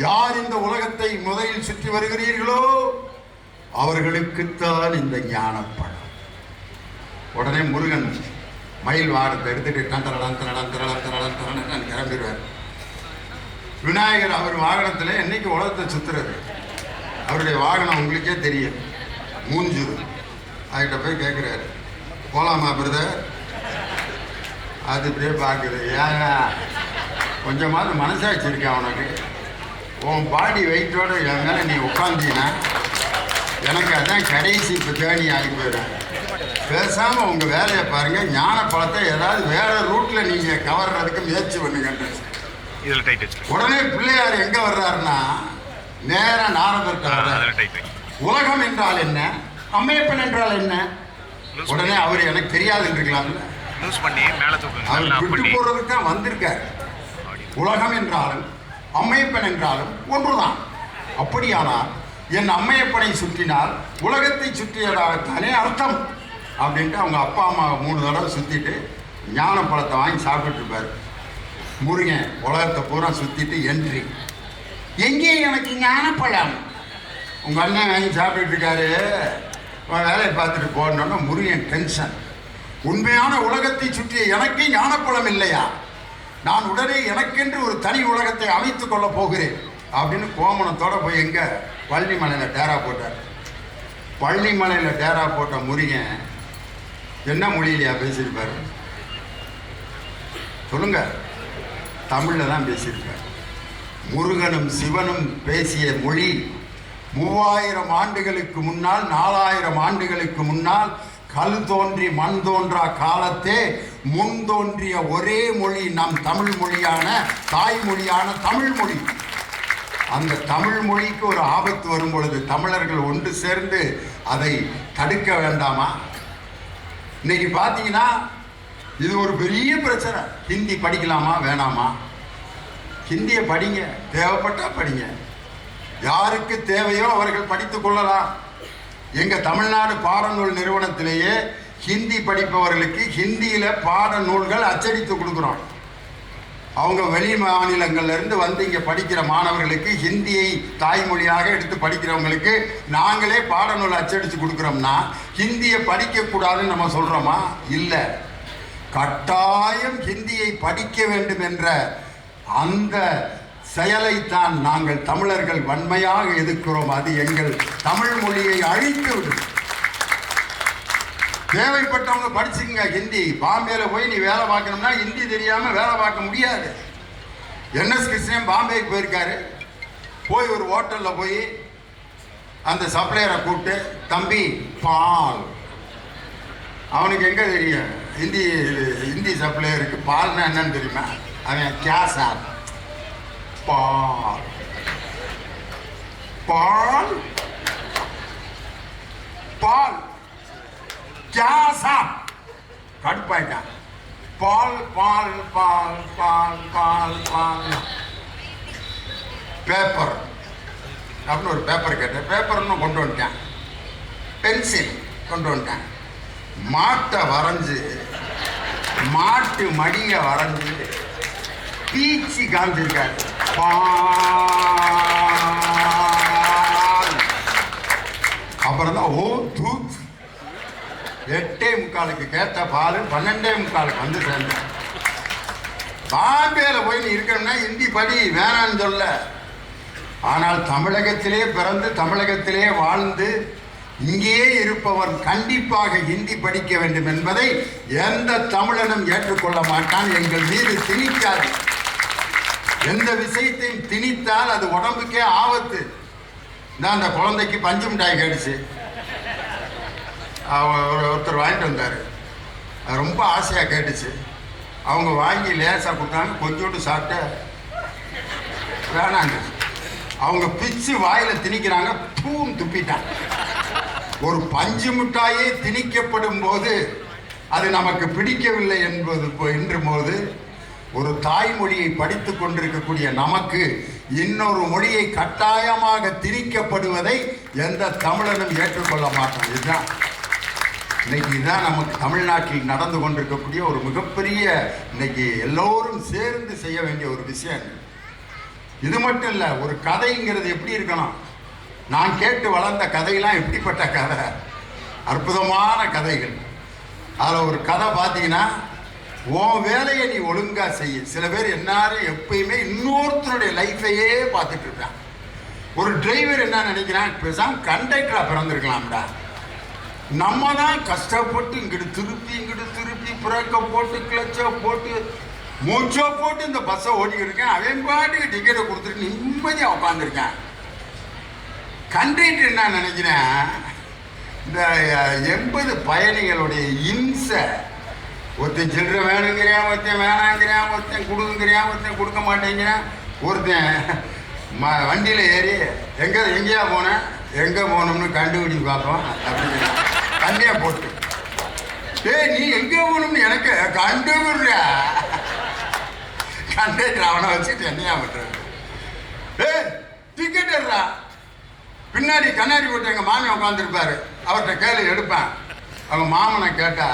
யார் இந்த உலகத்தை முதலில் சுற்றி வருகிறீர்களோ அவர்களுக்குத்தான் இந்த ஞானப்பழம். உடனே முருகன் மயில் வாரத்தை எடுத்துட்டு கிளம்பிடுவார். விநாயகர் அவர் வாகனத்தில் என்னைக்கு உலகத்தை சுத்துறது, அவருடைய வாகனம் உங்களுக்கே தெரியும், மூஞ்சூர். அவர்கிட்ட போய் கேட்குறாரு, போலாமா பிரதர்? அது இப்படியே பார்க்குது. ஏங்க கொஞ்சமாவது மனசாட்சி இருக்கேன் உனக்கு? உன் பாடி வெயிட்டோட என் மேலே நீ உட்காந்தீங்கன்னா எனக்கு அதான் கடைசி இப்போ ஜேர்னி ஆகி போயிடும். பேசாமல் உங்கள் வேலையை பாருங்கள். ஞான பழத்தை ஏதாவது வேறு ரூட்டில் நீங்கள் கவர்றதுக்கு முயற்சி பண்ணுங்கன்ற. உடனே பிள்ளையார் எங்கே வர்றாருன்னா நேராக நாரதர்கிட்ட வர்றாரு. உலகம் என்றால் என்ன, அம்மையப்பன் என்றால் என்ன? உடனே அவர் எனக்கு தெரியாதுன்றீங்களாம்ல, அவர் விட்டு போறதுக்கு தான் வந்திருக்கார். உலகம் என்றாலும் அம்மையப்பன் என்றாலும் ஒன்றுதான். அப்படியானால் என் அம்மையப்பனை சுற்றினால் உலகத்தை சுற்றியதாகத்தானே அர்த்தம் அப்படின்ட்டு அவங்க அப்பா அம்மா 3 தடவை சுற்றிட்டு ஞான பழத்தை வாங்கி சாப்பிட்டு இருப்பார். முருகன் உலகத்தை பூரா சுற்றிட்டு என்ட்ரி. எங்கே எனக்கு ஞானப்பழம்? உங்கள் அண்ணன் வாங்கி சாப்பிட்டுட்டு இருக்காரு, வேலையை பார்த்துட்டு போனோன்னா முருகன் டென்ஷன். உண்மையான உலகத்தை சுற்றிய எனக்கு ஞானப்பழம் இல்லையா? நான் உடனே எனக்கென்று ஒரு தனி உலகத்தை அமைத்து கொள்ள போகிறேன் அப்படின்னு கோமணத்தோட போய் எங்க பழனிமலையில் டேரா போட்டார். பழனிமலையில் டேரா போட்ட முருகன் என்ன மொழியிலையா பேசியிருப்பார் சொல்லுங்க? தமிழில் தான் பேசியிருப்பார். முருகனும் சிவனும் பேசிய மொழி 3000 ஆண்டுகளுக்கு முன்னால், 4000 ஆண்டுகளுக்கு முன்னால் கல் தோன்றி மண் தோன்றா காலத்தே முன் தோன்றிய ஒரே மொழி நம் தமிழ் மொழியான தாய்மொழியான தமிழ் மொழி. அந்த தமிழ் மொழிக்கு ஒரு ஆபத்து வரும் பொழுது தமிழர்கள் ஒன்று சேர்ந்து அதை தடுக்க வேண்டாமா? இன்னைக்கு பார்த்தீங்கன்னா இது ஒரு பெரிய பிரச்சனை. ஹிந்தி படிக்கலாமா வேணாமா? ஹிந்தியை படிங்க, தேவைப்பட்டா படிங்க. யாருக்கு தேவையோ அவர்கள் படித்துக் கொள்ளலாம். எங்கள் தமிழ்நாடு பாடநூல் நிறுவனத்திலேயே ஹிந்தி படிப்பவர்களுக்கு ஹிந்தியில் பாடநூல்கள் அச்சடித்து கொடுக்குறோம். அவங்க வெளி மாநிலங்கள்லேருந்து வந்து இங்கே படிக்கிற மாணவர்களுக்கு ஹிந்தியை தாய்மொழியாக எடுத்து படிக்கிறவங்களுக்கு நாங்களே பாடநூல் அச்சடித்து கொடுக்குறோம்னா ஹிந்தியை படிக்கக்கூடாதுன்னு நம்ம சொல்கிறோமா? இல்லை, கட்டாயம் ஹிந்தியை படிக்க வேண்டும் என்ற அந்த செயலைத்தான் நாங்கள் தமிழர்கள் வன்மையாக எதிர்க்கிறோம். அது எங்கள் தமிழ் மொழியை அழித்து விடும். தேவைப்பட்டவங்க படிச்சுங்க ஹிந்தி. பாம்பேல போய் நீ வேலை பார்க்கணும்னா ஹிந்தி தெரியாம வேலை பார்க்க முடியாது. NS கிருஷ்ணன் பாம்பேக்கு போயிருக்காரு. போய் ஒரு ஹோட்டல்ல போய் அந்த சப்ளையரை கூப்பிட்டு, தம்பி பால். அவனுக்கு எங்க தெரியும் ஹிந்தி சப்ளையருக்கு பால்னா என்னன்னு தெரியுமா? அவன் கேசா பால் பால் பால் கேசா கடுப்பாயிட்டான். பால் பால் பால் பால் பால் பால் பேப்பர் அப்படின்னு ஒரு பேப்பர் கேட்டேன். பேப்பர்னு கொண்டு வந்துட்டேன். பென்சில் கொண்டு வந்துட்டேன். மாட்டை வரைஞ்சு, மாட்டு மடியை வரைஞ்சு பீச்சி காமிச்சிருக்காரு. அப்புறம் தான் ஓ தூத் 8:45 கேட்ட பால் 12:45 வந்து சேர்ந்தேன். பாம்பேல போய் நீ இருக்கணும்னா ஹிந்தி படி, வேணான்னு சொல்ல. ஆனால் தமிழகத்திலே பிறந்து தமிழகத்திலே வாழ்ந்து இங்கேயே இருப்பவன் கண்டிப்பாக ஹிந்தி படிக்க வேண்டும் என்பதை எந்த தமிழனும் ஏற்றுக்கொள்ள மாட்டான். எங்கள் மீது திணிக்காது. எந்த விஷயத்தையும் திணித்தால் அது உடம்புக்கே ஆபத்து. நான் அந்த குழந்தைக்கு பஞ்சு மிட்டாய் கேட்டுச்சு. ஒருத்தர் வாங்கிட்டு வந்தார். அது ரொம்ப ஆசையாக கேட்டுச்சு. அவங்க வாங்கி லேசாக கொடுத்தாங்க. கொஞ்சோண்டு சாப்பிட்டு வேணாங்க. அவங்க பிச்சு வாயில் திணிக்கிறாங்க. பூம் துப்பிட்டாங்க. ஒரு பஞ்சு மிட்டாயே திணிக்கப்படும் போது அது நமக்கு பிடிக்கவில்லை என்பது போது ஒரு தாய்மொழியை படித்து கொண்டிருக்கக்கூடிய நமக்கு இன்னொரு மொழியை கட்டாயமாக திணிக்கப்படுவதை எந்த தமிழனும் ஏற்றுக்கொள்ள மாட்டோம். இதுதான் இன்னைக்கு இதுதான் நமக்கு தமிழ்நாட்டில் நடந்து கொண்டிருக்கக்கூடிய ஒரு மிகப்பெரிய இன்னைக்கு எல்லோரும் சேர்ந்து செய்ய வேண்டிய ஒரு விஷயம். இது மட்டும் இல்லை, ஒரு கதைங்கிறது எப்படி இருக்கணும்? நான் கேட்டு வளர்ந்த கதையெல்லாம் எப்படிப்பட்ட கதை? அற்புதமான கதைகள். அதில் ஒரு கதை பார்த்தீங்கன்னா, உன் வேலையை நீ ஒழுங்கா செய்ய. சில பேர் எல்லாரும் எப்பயுமே இன்னொருத்தருடைய லைஃபையே பார்த்துட்டு இருக்கான். ஒரு டிரைவர் என்ன நினைக்கிறான், பேசாம கண்டக்டரா பிறந்திருக்கலாம்டா. நம்ம தான் கஷ்டப்பட்டு இங்கிட்டு திருப்பி பிரேக்கை போட்டு கிளச்சை போட்டு மூச்சை போட்டு இந்த பஸ்ஸை ஓட்டிக்கிட்டு இருக்கேன். அவன் பாட்டுக்கு டிக்கெட்டை கொடுத்துட்டு நிம்மதியாக உட்காந்துருக்கேன். கண்டக்டர் என்ன நினைக்கிறேன், இந்த 80 பயணிகளுடைய இன்சை, ஒருத்தன் சில்லற வேணுங்கிறான், ஒருத்தன் வேணாங்கிறான், ஒருத்தன் கொடுக்குங்கிறான், ஒருத்தன் கொடுக்க மாட்டேங்கிறான், ஒருத்தன் வண்டியில் ஏறி எங்கேயா போனேன், எங்கே போனோம்னு கண்டுபிடி பார்ப்போம் அப்படின்னு கண்ணியா போட்டு, நீ எங்கே போகணும்னு எனக்கு கண்டுபிடுற. கண்டக்டர் அவனை வச்சுட்டு என்னையா பண்றாரு? டிக்கெட் எடுறா. பின்னாடி கண்ணாடி போட்டு எங்கள் மாமி உட்காந்துருப்பாரு. அவர்கிட்ட கேள்வி எடுப்பேன். அவங்க மாமனை கேட்டா,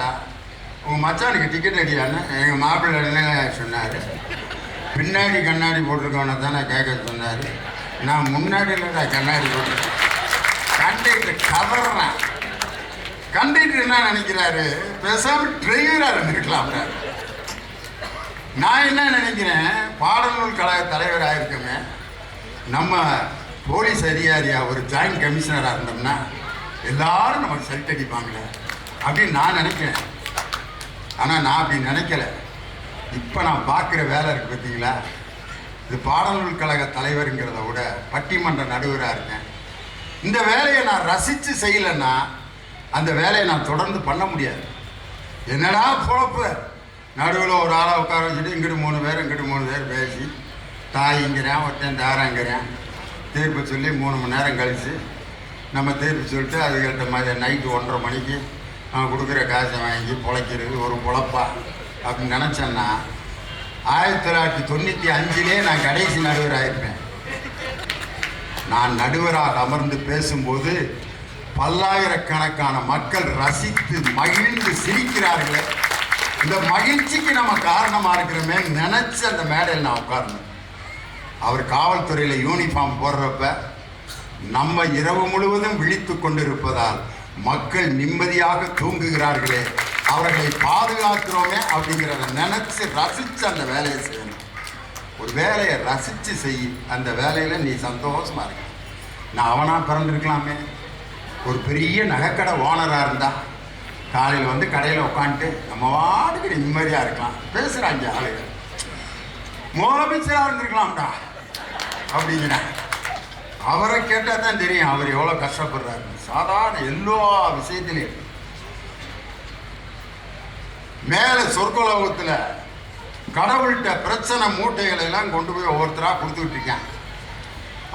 உங்கள் மச்சானுக்கு டிக்கெட் அடியான்னு எங்கள் மாப்பிள்ளை என்ன சொன்னார்? பின்னாடி கண்ணாடி போட்டிருக்கவனை தானே கேட்க சொன்னார். நான் முன்னாடி இல்லைடா கண்ணாடி போட்டிருக்கேன். கண்டக்டர் கவர்றான். கண்டக்டர் என்ன நினைக்கிறாரு, பேசாம டிரைவராக இருந்திருக்கலாம். நான் என்ன நினைக்கிறேன், பாடநூல் கழக தலைவராக இருக்கமே, நம்ம போலீஸ் அதிகாரியா ஒரு ஜாயின்ட் கமிஷனராக இருந்தோம்னா எல்லாரும் நமக்கு சைட் அடிப்பாங்களே அப்படின்னு நான் நினைக்கிறேன். ஆனால் நான் அப்படி நினைக்கல. இப்போ நான் பார்க்குற வேலை இருக்குது பார்த்தீங்களா, இது பாடநூல் கழக தலைவருங்கிறத விட பட்டிமன்ற நடுவராக இருக்கேன். இந்த வேலையை நான் ரசித்து செய்யலைன்னா அந்த வேலையை நான் தொடர்ந்து பண்ண முடியாது. என்னடா பொழப்பு, நடுவில் ஒரு ஆளை உட்கார வச்சுட்டு இங்கிட்டு 3 பேர் இங்கிட்டு 3 பேர் பேசி தாய்ங்கிறேன், ஒருத்தன் தாராங்கிறேன், தீர்ப்பு சொல்லி 3 மணி நேரம் கழித்து நம்ம தீர்ப்பு சொல்லிட்டு அதுக்கிட்ட மாதிரி நைட்டு 1:30 மணிக்கு அவன் கொடுக்குற காசை வாங்கி பொழைக்கிறது ஒரு பொழப்பா அப்படின்னு நினச்சேன்னா 1995 நான் கடைசி நடுவராக இருப்பேன். நான் நடுவராக அமர்ந்து பேசும்போது பல்லாயிரக்கணக்கான மக்கள் ரசித்து மகிழ்ந்து சிரிக்கிறார்களே, இந்த மகிழ்ச்சிக்கு நம்ம காரணமாக இருக்கிறோமே நினச்சி அந்த மேடையில் நான் உட்கார்ந்தேன். அவர் காவல்துறையில் யூனிஃபார்ம் போடுறப்ப நம்ம இரவு முழுவதும் விழித்து கொண்டிருப்பதால் மக்கள் நிம்மதியாக தூங்குகிறார்களே, அவர்களை பாதுகாக்கிறோமே அப்படிங்கிறத நினச்சி ரசித்து அந்த வேலையை செய்யணும். ஒரு வேலையை ரசித்து செய், அந்த வேலையில் நீ சந்தோஷமாக இருக்க. நான் அவனாக பிறந்திருக்கலாமே. ஒரு பெரிய நகைக்கடை ஓனராக இருந்தால் காலையில் வந்து கடையில் உட்காந்துட்டு நம்ம வாட்டுக்கு நிம்மதியாக இருக்கலாம். பேசுகிறாங்க ஆளுகள், முதலமைச்சராக இருந்திருக்கலாம்டா அப்படிங்கிறேன். அவரை கேட்டால் தான் தெரியும் அவர் எவ்வளோ கஷ்டப்படுறாரு. சாதாரண எல்லா விஷயத்திலையும் மேலே சொர்க்கலோகத்தில் கடவுள்கிட்ட பிரச்சனை மூட்டைகளை எல்லாம் கொண்டு போய் ஒவ்வொருத்தராக கொடுத்துக்கிட்டு இருக்கேன்.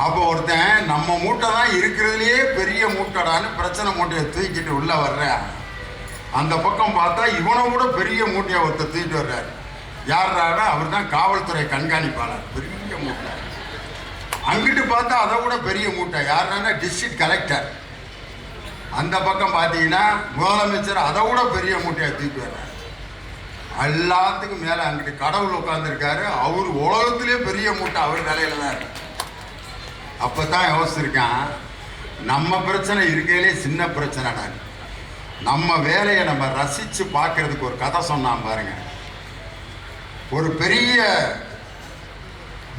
அப்போ ஒருத்தன் நம்ம மூட்டை தான் இருக்கிறதுலையே பெரிய மூட்டைடான்னு பிரச்சனை மூட்டையை தூக்கிட்டு உள்ளே வர்றேன். அந்த பக்கம் பார்த்தா இவனை கூட பெரிய மூட்டையை ஒருத்தர் தூக்கிட்டு வர்றாரு. யாராட? அவர் தான் காவல்துறை கண்காணிப்பாளர். பெரிய மூட்டை. அங்கிட்டு பார்த்தா அதை விட பெரிய மூட்டை. யாருன்னா டிஸ்ட்ரிக்ட் கலெக்டர். அந்த பக்கம் பார்த்தீங்கன்னா முதலமைச்சர் அதை விட பெரிய மூட்டையை தூக்கிட்டு வர்றாரு. எல்லாத்துக்கும் மேலே அங்கிட்டு கடவுள் உட்காந்துருக்காரு. அவர் உலகத்திலே பெரிய மூட்டை அவர் தலையில தான் இருக்கு. அப்போ தான் யோசிச்சிருக்கான், நம்ம பிரச்சனை இருக்கையிலே சின்ன பிரச்சனைடா. நம்ம வேலையை நம்ம ரசித்து பார்க்கறதுக்கு ஒரு கதை சொன்னான் பாருங்க. ஒரு பெரிய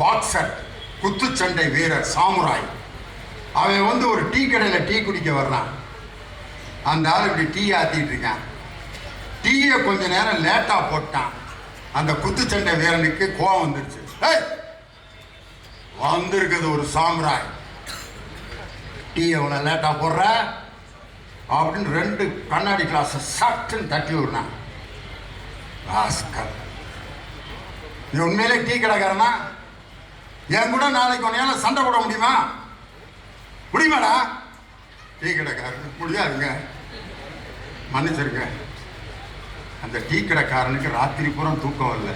பாக்ஸர், குத்துச்சண்டை வீரர், சாமுராய். அவன் வந்து ஒரு டீ கடையில் டீ குடிக்க வர்றான். அந்த ஆள் இப்படி டீ ஆற்றிட்டு இருக்கான். டீயை கொஞ்ச நேரம் லேட்டாக போட்டான். அந்த குத்துச்சண்டை வீரனுக்கு கோவம் வந்துருச்சு. வந்திருக்குது ஒரு சாமுராய், டீ எவ்வளோ லேட்டாக போடுற அப்படின்னு 2 கண்ணாடி கிளாஸை சட்டுன்னு தட்டி விடுறான். நீ உண்மையிலே டீ கடைக்காரனா? என் கூட நாளைக்கு உன்னையால சண்டை போட முடியுமா? முடியுமாடா? டீ கடைக்காரன் முடியாதுங்க, மன்னிச்சிருங்க. அந்த டீ கடைக்காரனுக்கு ராத்திரி பூரா தூக்கம் இல்லை.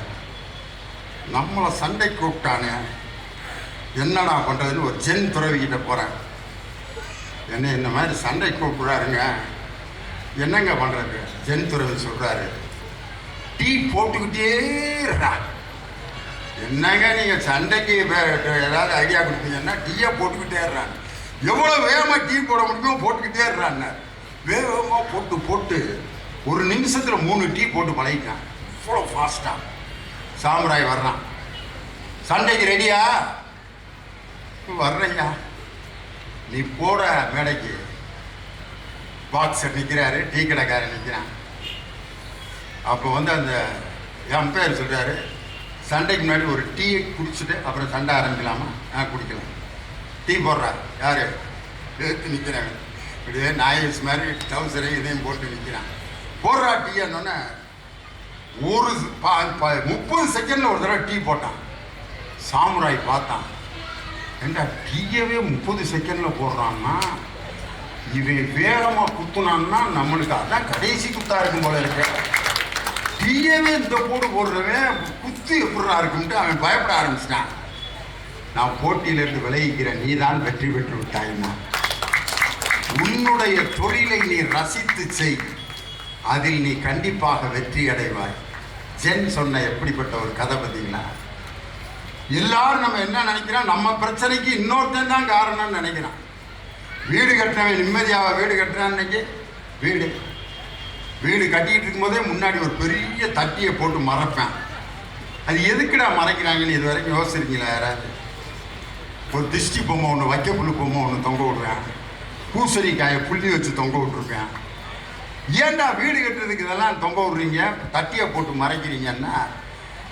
நம்மளை சண்டை கூப்பிட்டானே, என்னடா பண்ணுறதுன்னு ஒரு ஜென் துறவிக்கிட்ட போகிறேன். என்ன இந்த மாதிரி சண்டை கூப்பிடுறாருங்க, என்னங்க பண்ணுறது? ஜென் துறவி சொல்கிறாரு, டீ போட்டுக்கிட்டே இருக்கா. என்னங்க நீங்கள் சண்டைக்கு ஏதாவது ஐடியா கொடுத்தீங்கன்னா டீயை போட்டுக்கிட்டே இருறாங்க. எவ்வளோ வேகமாக டீ போட முடியுமோ போட்டுக்கிட்டே இருறாங்க. வேகமாக போட்டு போட்டு ஒரு நிமிஷத்தில் 3 டீ போட்டு பழகிட்டான். இவ்வளோ ஃபாஸ்ட்டாக. சாமுராய் வர்றான், சண்டைக்கு ரெடியா? வர்றையா, நீ போட மேடைக்கு. பாக்ஸர் நிற்கிறாரு, டீ கடைக்காரன் நிற்கிறான். அப்போ வந்து அந்த எம்பையர் சொல்கிறாரு, சண்டைக்கு முன்னாடி ஒரு டீயை குடிச்சிட்டு அப்புறம் சண்டை ஆரம்பிக்கலாமா? குடிக்கலாம். டீ போடுறாரு. யார்? எடுத்து நிற்கிறாங்க. இப்படியே நாயஸ் மாதிரி டவுசரை இதையும் போட்டு நிற்கிறான். போடுறா டீ என்னொன்னே ஒரு 30 செகண்டில் ஒரு தடவை டீ போட்டான். சாமுராய் பார்த்தான், ஏண்டா டீயவே 30 செகண்டில் போடுறான்னா இவன் வேகமாக குத்துனான்னா நம்மளுக்கு அதான் கடைசி குத்தா இருக்கும் போல இருக்கு. டீயவே இந்த போடுறவன் குத்து எப்படா இருக்குன்ட்டு அவன் பயப்பட ஆரம்பிச்சிட்டான். நான் போட்டியிலிருந்து விலகிக்கிறேன், நீ தான் வெற்றி பெற்று விட்டாய்மா. உன்னுடைய தொழிலை நீ ரசித்து செய், அதில் நீ கண்டிப்பாக வெற்றி அடைவாய். ஜென் சொன்ன எப்படிப்பட்ட ஒரு கதை பார்த்தீங்களா? எல்லாரும் நம்ம என்ன நினைக்கிறோம், நம்ம பிரச்சனைக்கு இன்னொருத்தன் தான் காரணம்னு நினைக்கிறான். வீடு கட்டினவன் நிம்மதியாக வீடு கட்டுறான். இன்னைக்கு வீடு கட்டிக்கிட்டு இருக்கும்போதே முன்னாடி ஒரு பெரிய தட்டியை போட்டு மறைப்பேன். அது எதுக்குடா மறைக்கிறாங்கன்னு இது வரைக்கும் யோசிச்சிருக்கீங்களா யாராவது? ஒரு திருஷ்டி பொம்மை ஒன்று, வைக்கப்புல்லு பொம்மை ஒன்று தொங்க விடுவேன், பூசணிக்காயை புள்ளி வச்சு தொங்க விட்டுருப்பேன். ஏன்டா வீடு கட்டுறதுக்கு இதெல்லாம் தொங்க விடுறீங்க, தட்டியை போட்டு மறைக்கிறீங்கன்னா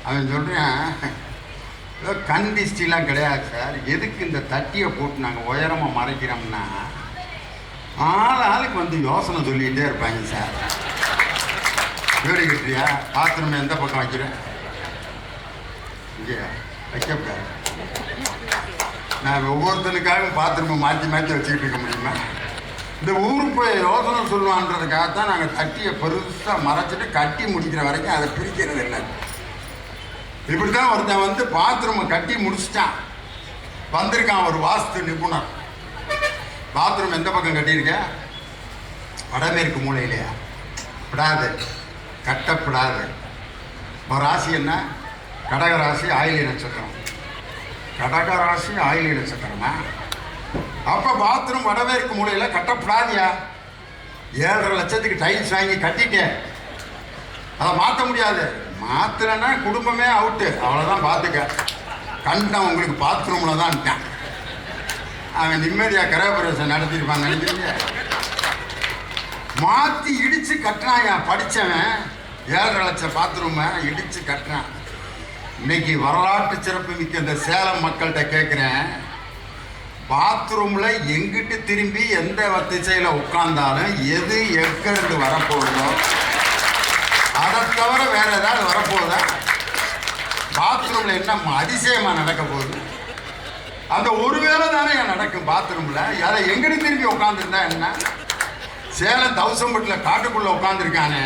அவன் சொல்கிறேன், கண் திஷ்டிலாம் கிடையாது சார், எதுக்கு இந்த தட்டியை போட்டு நாங்கள் உயரமாக மறைக்கிறோம்னா ஆளுக்கு வந்து யோசனை சொல்லிகிட்டே இருப்பாங்க சார். வீடு கட்டுறியா, பாத்ரூம் எந்த பக்கம் வைக்கிறேன், இங்கே வைக்கப்படாது. நான் ஒவ்வொருத்தனுக்காகவும் பாத்ரூமை மாற்றி மாற்றி வச்சுக்கிட்டு இருக்க முடியுமா? இந்த ஊருக்கு போய் யோசனை சொல்லுவான்றதுக்காகத்தான் நாங்கள் தட்டியை பெருசாக மறைச்சிட்டு கட்டி முடிக்கிற வரைக்கும் அதை பிரிக்கிறது இல்லை. இப்படி தான் ஒருத்தன் வந்து பாத்ரூமை கட்டி முடிச்சிட்டான். வந்திருக்கான் ஒரு வாஸ்து நிபுணர். பாத்ரூம் எந்த பக்கம் கட்டியிருக்க? வடமேற்கு மூலையிலையா? விடாது, கட்டப்படாது. ஒரு ராசி என்ன? கடகராசி, ஆயிலி நட்சத்திரம். கடகராசி ஆயிலி நட்சத்திரமா? அப்போ பாத்ரூம் வடமேற்கு மூலையில் கட்டப்படாதியா? 7.5 லட்சத்துக்கு டைல்ஸ் வாங்கி கட்டிட்டேன், அதை மாற்ற முடியாது. மாத்திரன்னா குடும்பமே அவுட்டு, அவ்வளோதான். பார்த்துக்க, கண்டம் உங்களுக்கு பாத்ரூமில் தான் இருக்கான். அவன் நிம்மதியாக கிரகப்பிரவேசம் நடத்திருப்பான் நினைக்கிறீங்க? மாற்றி இடித்து கட்டுறான். என் படித்தவன் 7.5 லட்சம் பாத்ரூமை இடித்து கட்டுறான். இன்னைக்கு வரலாற்று சிறப்பு மிக்க இந்த சேலம் மக்கள்கிட்ட கேட்குறேன், பாத்ரூமில் எங்கிட்டு திரும்பி எந்த திசையில் உட்கார்ந்தாலும் எது எங்கிருந்து வரப்போகுதோ அதை தவிர வேற ஏதாவது வரப்போகுதா? பாத்ரூமில் என்ன அதிசயமாக நடக்க போகுது? அந்த ஒரு வேளை தானே நடக்கும் பாத்ரூமில். அதை எங்கிட்டு திரும்பி உட்காந்துருந்தா என்ன? சேலம் தௌசம்பட்டில் காட்டுக்குள்ளே உட்காந்துருக்கானே,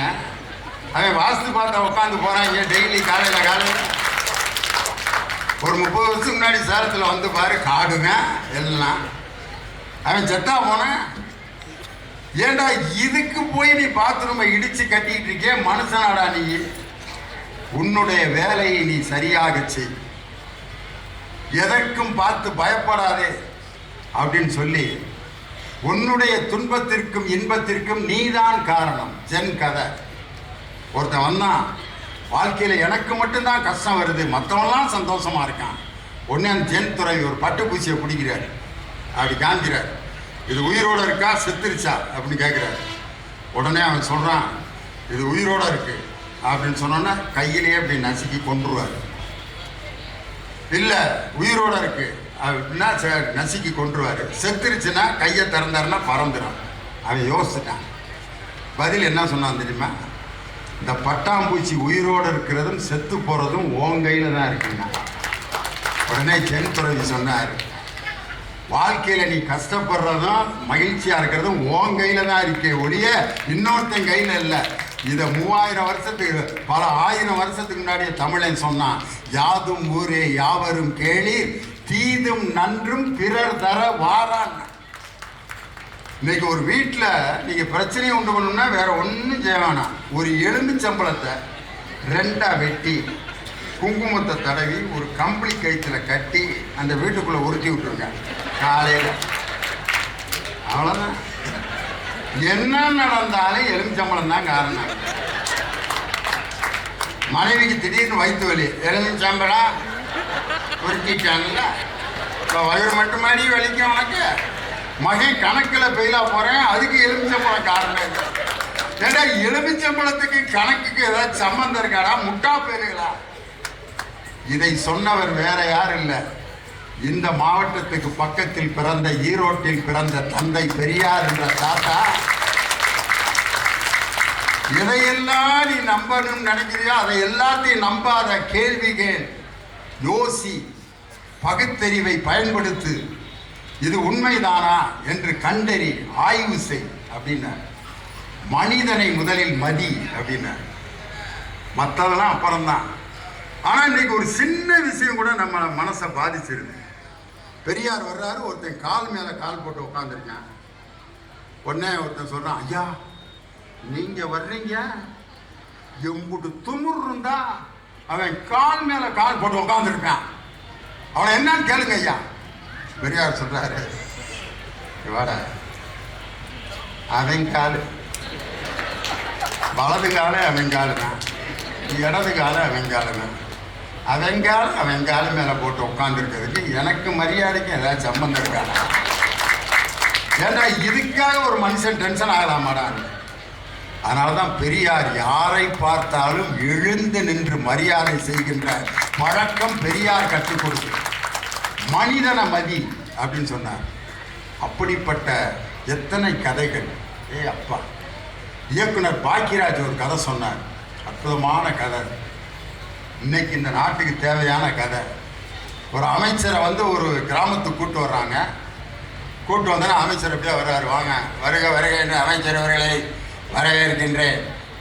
அவன் வாஸ்து பார்த்தா உட்காந்து போகிறாங்க டெய்லி காலையில். ஒரு 30 வருஷத்துக்கு முன்னாடி சேலத்தில் வந்து பாரு, காடுங்க எல்லாம். அவன் செத்தா போனேன். ஏண்டா இதுக்கு போய் நீ பாத்ரூமை இடித்து கட்டிக்கிட்டு இருக்கே, மனுஷனாடா நீ? உன்னுடைய வேலையை நீ சரியாக செய், எதற்கும் பார்த்து பயப்படாதே அப்படின்னு சொல்லி, உன்னுடைய துன்பத்திற்கும் இன்பத்திற்கும் நீதான் காரணம். ஜென் கதை. ஒருத்தன் வந்தான், வாழ்க்கையில் எனக்கு மட்டும்தான் கஷ்டம் வருது, மற்றவங்களாம் சந்தோஷமாக இருக்கான். உடனே அந்த ஜென் துறவி ஒரு பட்டுப்பூச்சியை பிடிக்கிறார், அப்படி காமிக்கிறார், இது உயிரோடு இருக்கா செத்துருச்சா அப்படின்னு கேட்குறாரு. உடனே அவன் சொல்கிறான், இது உயிரோடு இருக்கு அப்படின்னு சொன்னோன்னா கையிலேயே அப்படி நசுக்கி கொன்றுவார். இல்லை உயிரோடு இருக்கு அப்படின்னா நசுக்கி கொன்றுவார். செத்துருச்சுன்னா கையை திறந்தாருன்னா பறந்துடும். அவன் யோசிச்சுட்டான். பதில் என்ன சொன்னான் தெரியுமா? இந்த பட்டாம்பூச்சி உயிரோடு இருக்கிறதும் செத்து போகிறதும் உன் கையில் தான் இருக்குங்க. உடனே ஜென் துறவி சொன்னார், வாழ்க்கையில் நீ கஷ்டப்படுறதும் மகிழ்ச்சியாக இருக்கிறதும் உன் கையில் தான் இருக்கே ஒழிய இன்னொருத்தன் கையில் இல்லை. இதை 3000 வருஷத்துக்கு பல 1000 வருஷத்துக்கு முன்னாடியே தமிழன் சொன்னான். யாதும் ஊரே யாவரும் கேளீர் தீதும் நன்றும் பிறர் தர வாரான். இன்னைக்கு ஒரு வீட்டில் நீங்கள் பிரச்சனையை உண்டு பண்ணணும்னா வேற ஒன்றும் செய்ய வேணாம். ஒரு எலுமிச்சம்பழத்தை 2ஆ வெட்டி குங்குமத்தை தடவி ஒரு கம்பளி கயிற்றுல கட்டி அந்த வீட்டுக்குள்ளே உருட்டி விட்டுருங்க காலையில். அவ்வளோதான். என்ன நடந்தாலும் எலுமிச்சம்பழம் தான் காரணம். மனைவிக்கு திடீர்னு வயிற்று வலி, எலுமிச்சம்பழம் உருட்டிட்டாங்கல்ல, இப்போ வயிறு மட்டுமாடி வலிக்கும் உனக்கு. மகன் கணக்கில் பெயிலா போகிறேன், அதுக்கு எலுமிச்சம்பழம் காரணம். ஏன்னா எலுமிச்சம்பழத்துக்கு கணக்குக்கு ஏதாவது சம்பந்தம் இருக்காடா? முட்டா பேருங்களா? இதை சொன்னவர் வேற யார் இல்லை, இந்த மாவட்டத்துக்கு பக்கத்தில் பிறந்த ஈரோட்டில் பிறந்த தந்தை பெரியார் என்ற தாத்தா. எதையெல்லாம் நீ நம்பணும்னு நினைக்கிறியோ அதை எல்லாத்தையும் நம்பாத. கேள்விகள், யோசி, பகுத்தறிவை பயன்படுத்து. இது உண்மைதானா என்று கண்டறி, ஆய்வு செய் அப்படின்னார். மனிதனை முதலில் மதி அப்படின்னார். மற்றதெல்லாம் அப்புறம்தான். ஆனால் இன்னைக்கு ஒரு சின்ன விஷயம் கூட நம்ம மனசை பாதிச்சிருது. பெரியார் வர்றாரு, ஒருத்தன் கால் மேலே கால் போட்டு உட்காந்துருக்கேன். உடனே ஒருத்தன் சொல்கிறான், ஐயா நீங்கள் வர்றீங்க, எம்புட்டு துமுர் இருந்தா அவன் கால் மேலே கால் போட்டு உட்காந்துருக்கான், அவனை என்னன்னு கேளுங்க ஐயா. பெரியார் சொல்கிறாரு, வாட அவன் கால் வலது கால அவன் காலு தான், இடது கால அவன் காலு தான். அவன் காலு மேலே போட்டு உட்காந்துருக்கிறதுக்கு எனக்கு மரியாதைக்கு ஏதாவது சம்பந்தம் இருக்காடா? ஏன்னா இதுக்காக ஒரு மனுஷன் டென்ஷன் ஆகலாமாடா? அதனால தான் பெரியார் யாரை பார்த்தாலும் எழுந்து நின்று மரியாதை செய்கின்ற பழக்கம் பெரியார் கற்றுக் கொடுத்து மனிதன மதி அப்படின்னு சொன்னார். அப்படிப்பட்ட எத்தனை கதைகள். அப்பா, இயக்குனர் பாக்கியராஜ் ஒரு கதை சொன்னார், அற்புதமான கதை. இன்னைக்கு இந்த நாட்டுக்கு தேவையான கதை. ஒரு அமைச்சரை வந்து ஒரு கிராமத்துக்கு கூட்டு வர்றாங்க. கூட்டு வந்தோன்னா அமைச்சர் எப்படியா வர்றாரு, வாங்க வருக வருக என்று அமைச்சர் அவர்களை வரவேற்கின்றேன்.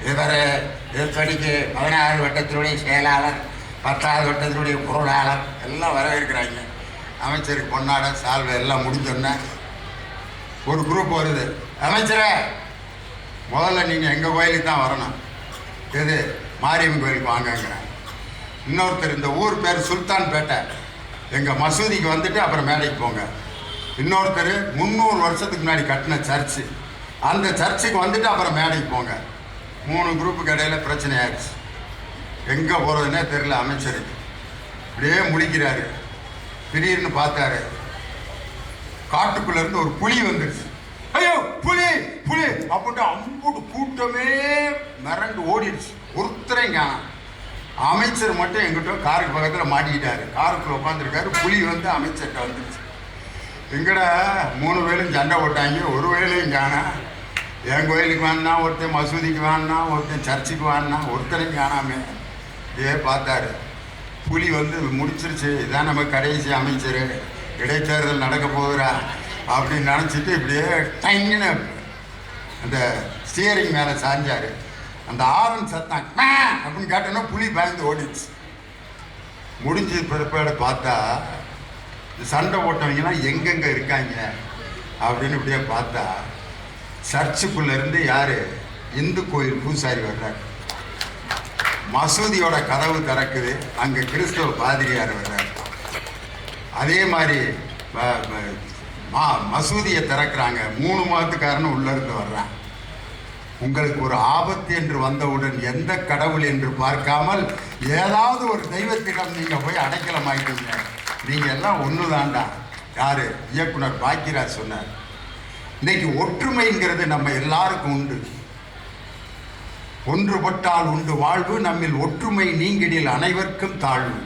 இவரை இதற்கு 16 வட்டத்தினுடைய செயலாளர், 10வது வட்டத்தினுடைய பொருளாளர் எல்லாம் வரவேற்கிறாங்க. அமைச்சருக்கு பொன்னாட சால்வை எல்லாம் முடிஞ்சோன்னே ஒரு குரூப் வருது. அமைச்சரே, முதல்ல நீங்கள் எங்கள் கோயிலுக்கு தான் வரணும். எது? மாரியம்மன் கோயிலுக்கு வாங்கங்கிறேன். இன்னொருத்தர், இந்த ஊர் பேர் சுல்தான்பேட்டை, எங்கள் மசூதிக்கு வந்துட்டு அப்புறம் மேடைக்கு போங்க. இன்னொருத்தர் 300 வருஷத்துக்கு முன்னாடி கட்டின சர்ச்சு, அந்த சர்ச்சுக்கு வந்துட்டு அப்புறம் மேடைக்கு போங்க. 3 குரூப்புக்கு இடையில பிரச்சனை ஆயிடுச்சு. எங்கே போகிறதுனே தெரியல அமைச்சருக்கு. அப்படியே முழிக்கிறாரு. திடீர்னு பார்த்தாரு, காட்டுக்குள்ளேருந்து ஒரு புலி வந்துடுச்சு. ஐயோ புலி புலி அப்படின்ட்டு அம்புட்டு கூட்டமே மிரண்டு ஓடிடுச்சு. ஒருத்தரையும் காணோம். அமைச்சர் மட்டும் எங்கிட்ட காருக்கு பக்கத்தில் மாட்டிக்கிட்டாரு. காருக்குள்ள உட்காந்துருக்காரு. புலி வந்து அமைச்சர்கிட்ட வந்துடுச்சு. எங்கடா 3 வேலையும் சண்டை போட்டாங்க, ஒரு வேலையும் காணா. என் கோயிலுக்கு வேணா ஒருத்தன், மசூதிக்கு வேணா ஒருத்தன், சர்ச்சுக்கு வேணா ஒருத்தரையும் காணாமே. இதே பார்த்தாரு. புலி வந்து முடிச்சிருச்சு, இதான் நம்ம கடைசி அமைச்சர், இடைத்தேர்தல் நடக்க போகிறா அப்படின்னு நினச்சிட்டு இப்படியே டைன்னு அந்த ஸ்டியரிங் மேலே சாஞ்சார். அந்த ஆரன் சத்தம் அப்படின்னு கேட்டோன்னா புலி பயந்து ஓடிச்சு. முடிஞ்சு பிற்பாடு பார்த்தா சண்டை போட்டவங்கலாம் எங்கெங்கே இருக்காங்க அப்படின்னு இப்படியே பார்த்தா சர்ச்சுக்குள்ளேருந்து யார்? இந்து கோயில் பூசாரி வர்றார். மசூதியோட கதவு திறக்குது, அங்கே கிறிஸ்தவ பாதிரியார் வர்றார். அதே மாதிரி மசூதியை திறக்கிறாங்க, 3 மாதத்துக்காரன்னு உள்ளேருந்து வர்றான். உங்களுக்கு ஒரு ஆபத்து என்று வந்தவுடன் எந்த கடவுள் என்று பார்க்காமல் ஏதாவது ஒரு தெய்வத்திடம் நீங்கள் போய் அடைக்கலம் ஆகிட்டீங்க. நீங்கள் எல்லாம் ஒன்று தாண்டா. யார்? இயக்குனர் பாக்கியராஜ் சொன்னார். இன்னைக்கு ஒற்றுமைங்கிறது நம்ம எல்லாருக்கும் உண்டு. ஒன்றுபட்டால் உண்டு வாழ்வு, நம்மில் ஒற்றுமை நீங்கிடில் அனைவருக்கும் தாழ்வு.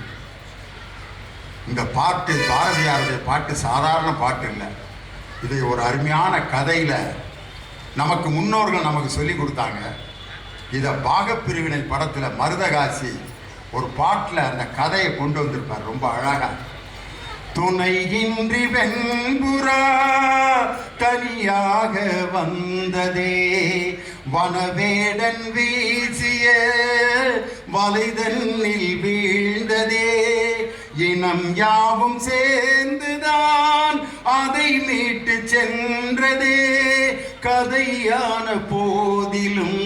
இந்த பாட்டு பாரதியாருடைய பாட்டு சாதாரண பாட்டு இல்லை. இது ஒரு அருமையான கதையில் நமக்கு முன்னோர்கள் நமக்கு சொல்லி கொடுத்தாங்க. இதை பாகப்பிரிவினை படத்தில் மருதகாசி ஒரு பாட்டில் அந்த கதையை கொண்டு வந்திருப்பார் ரொம்ப அழகாக. துணையின்றி வெண்புறா தனியாக வந்ததே, வனவேடன் வீசிய வலைதன்னில் வீழ்ந்ததே, இனம் யாவும் சேர்ந்துதான் அதை மீட்டு சென்றதே. கதையான போதிலும்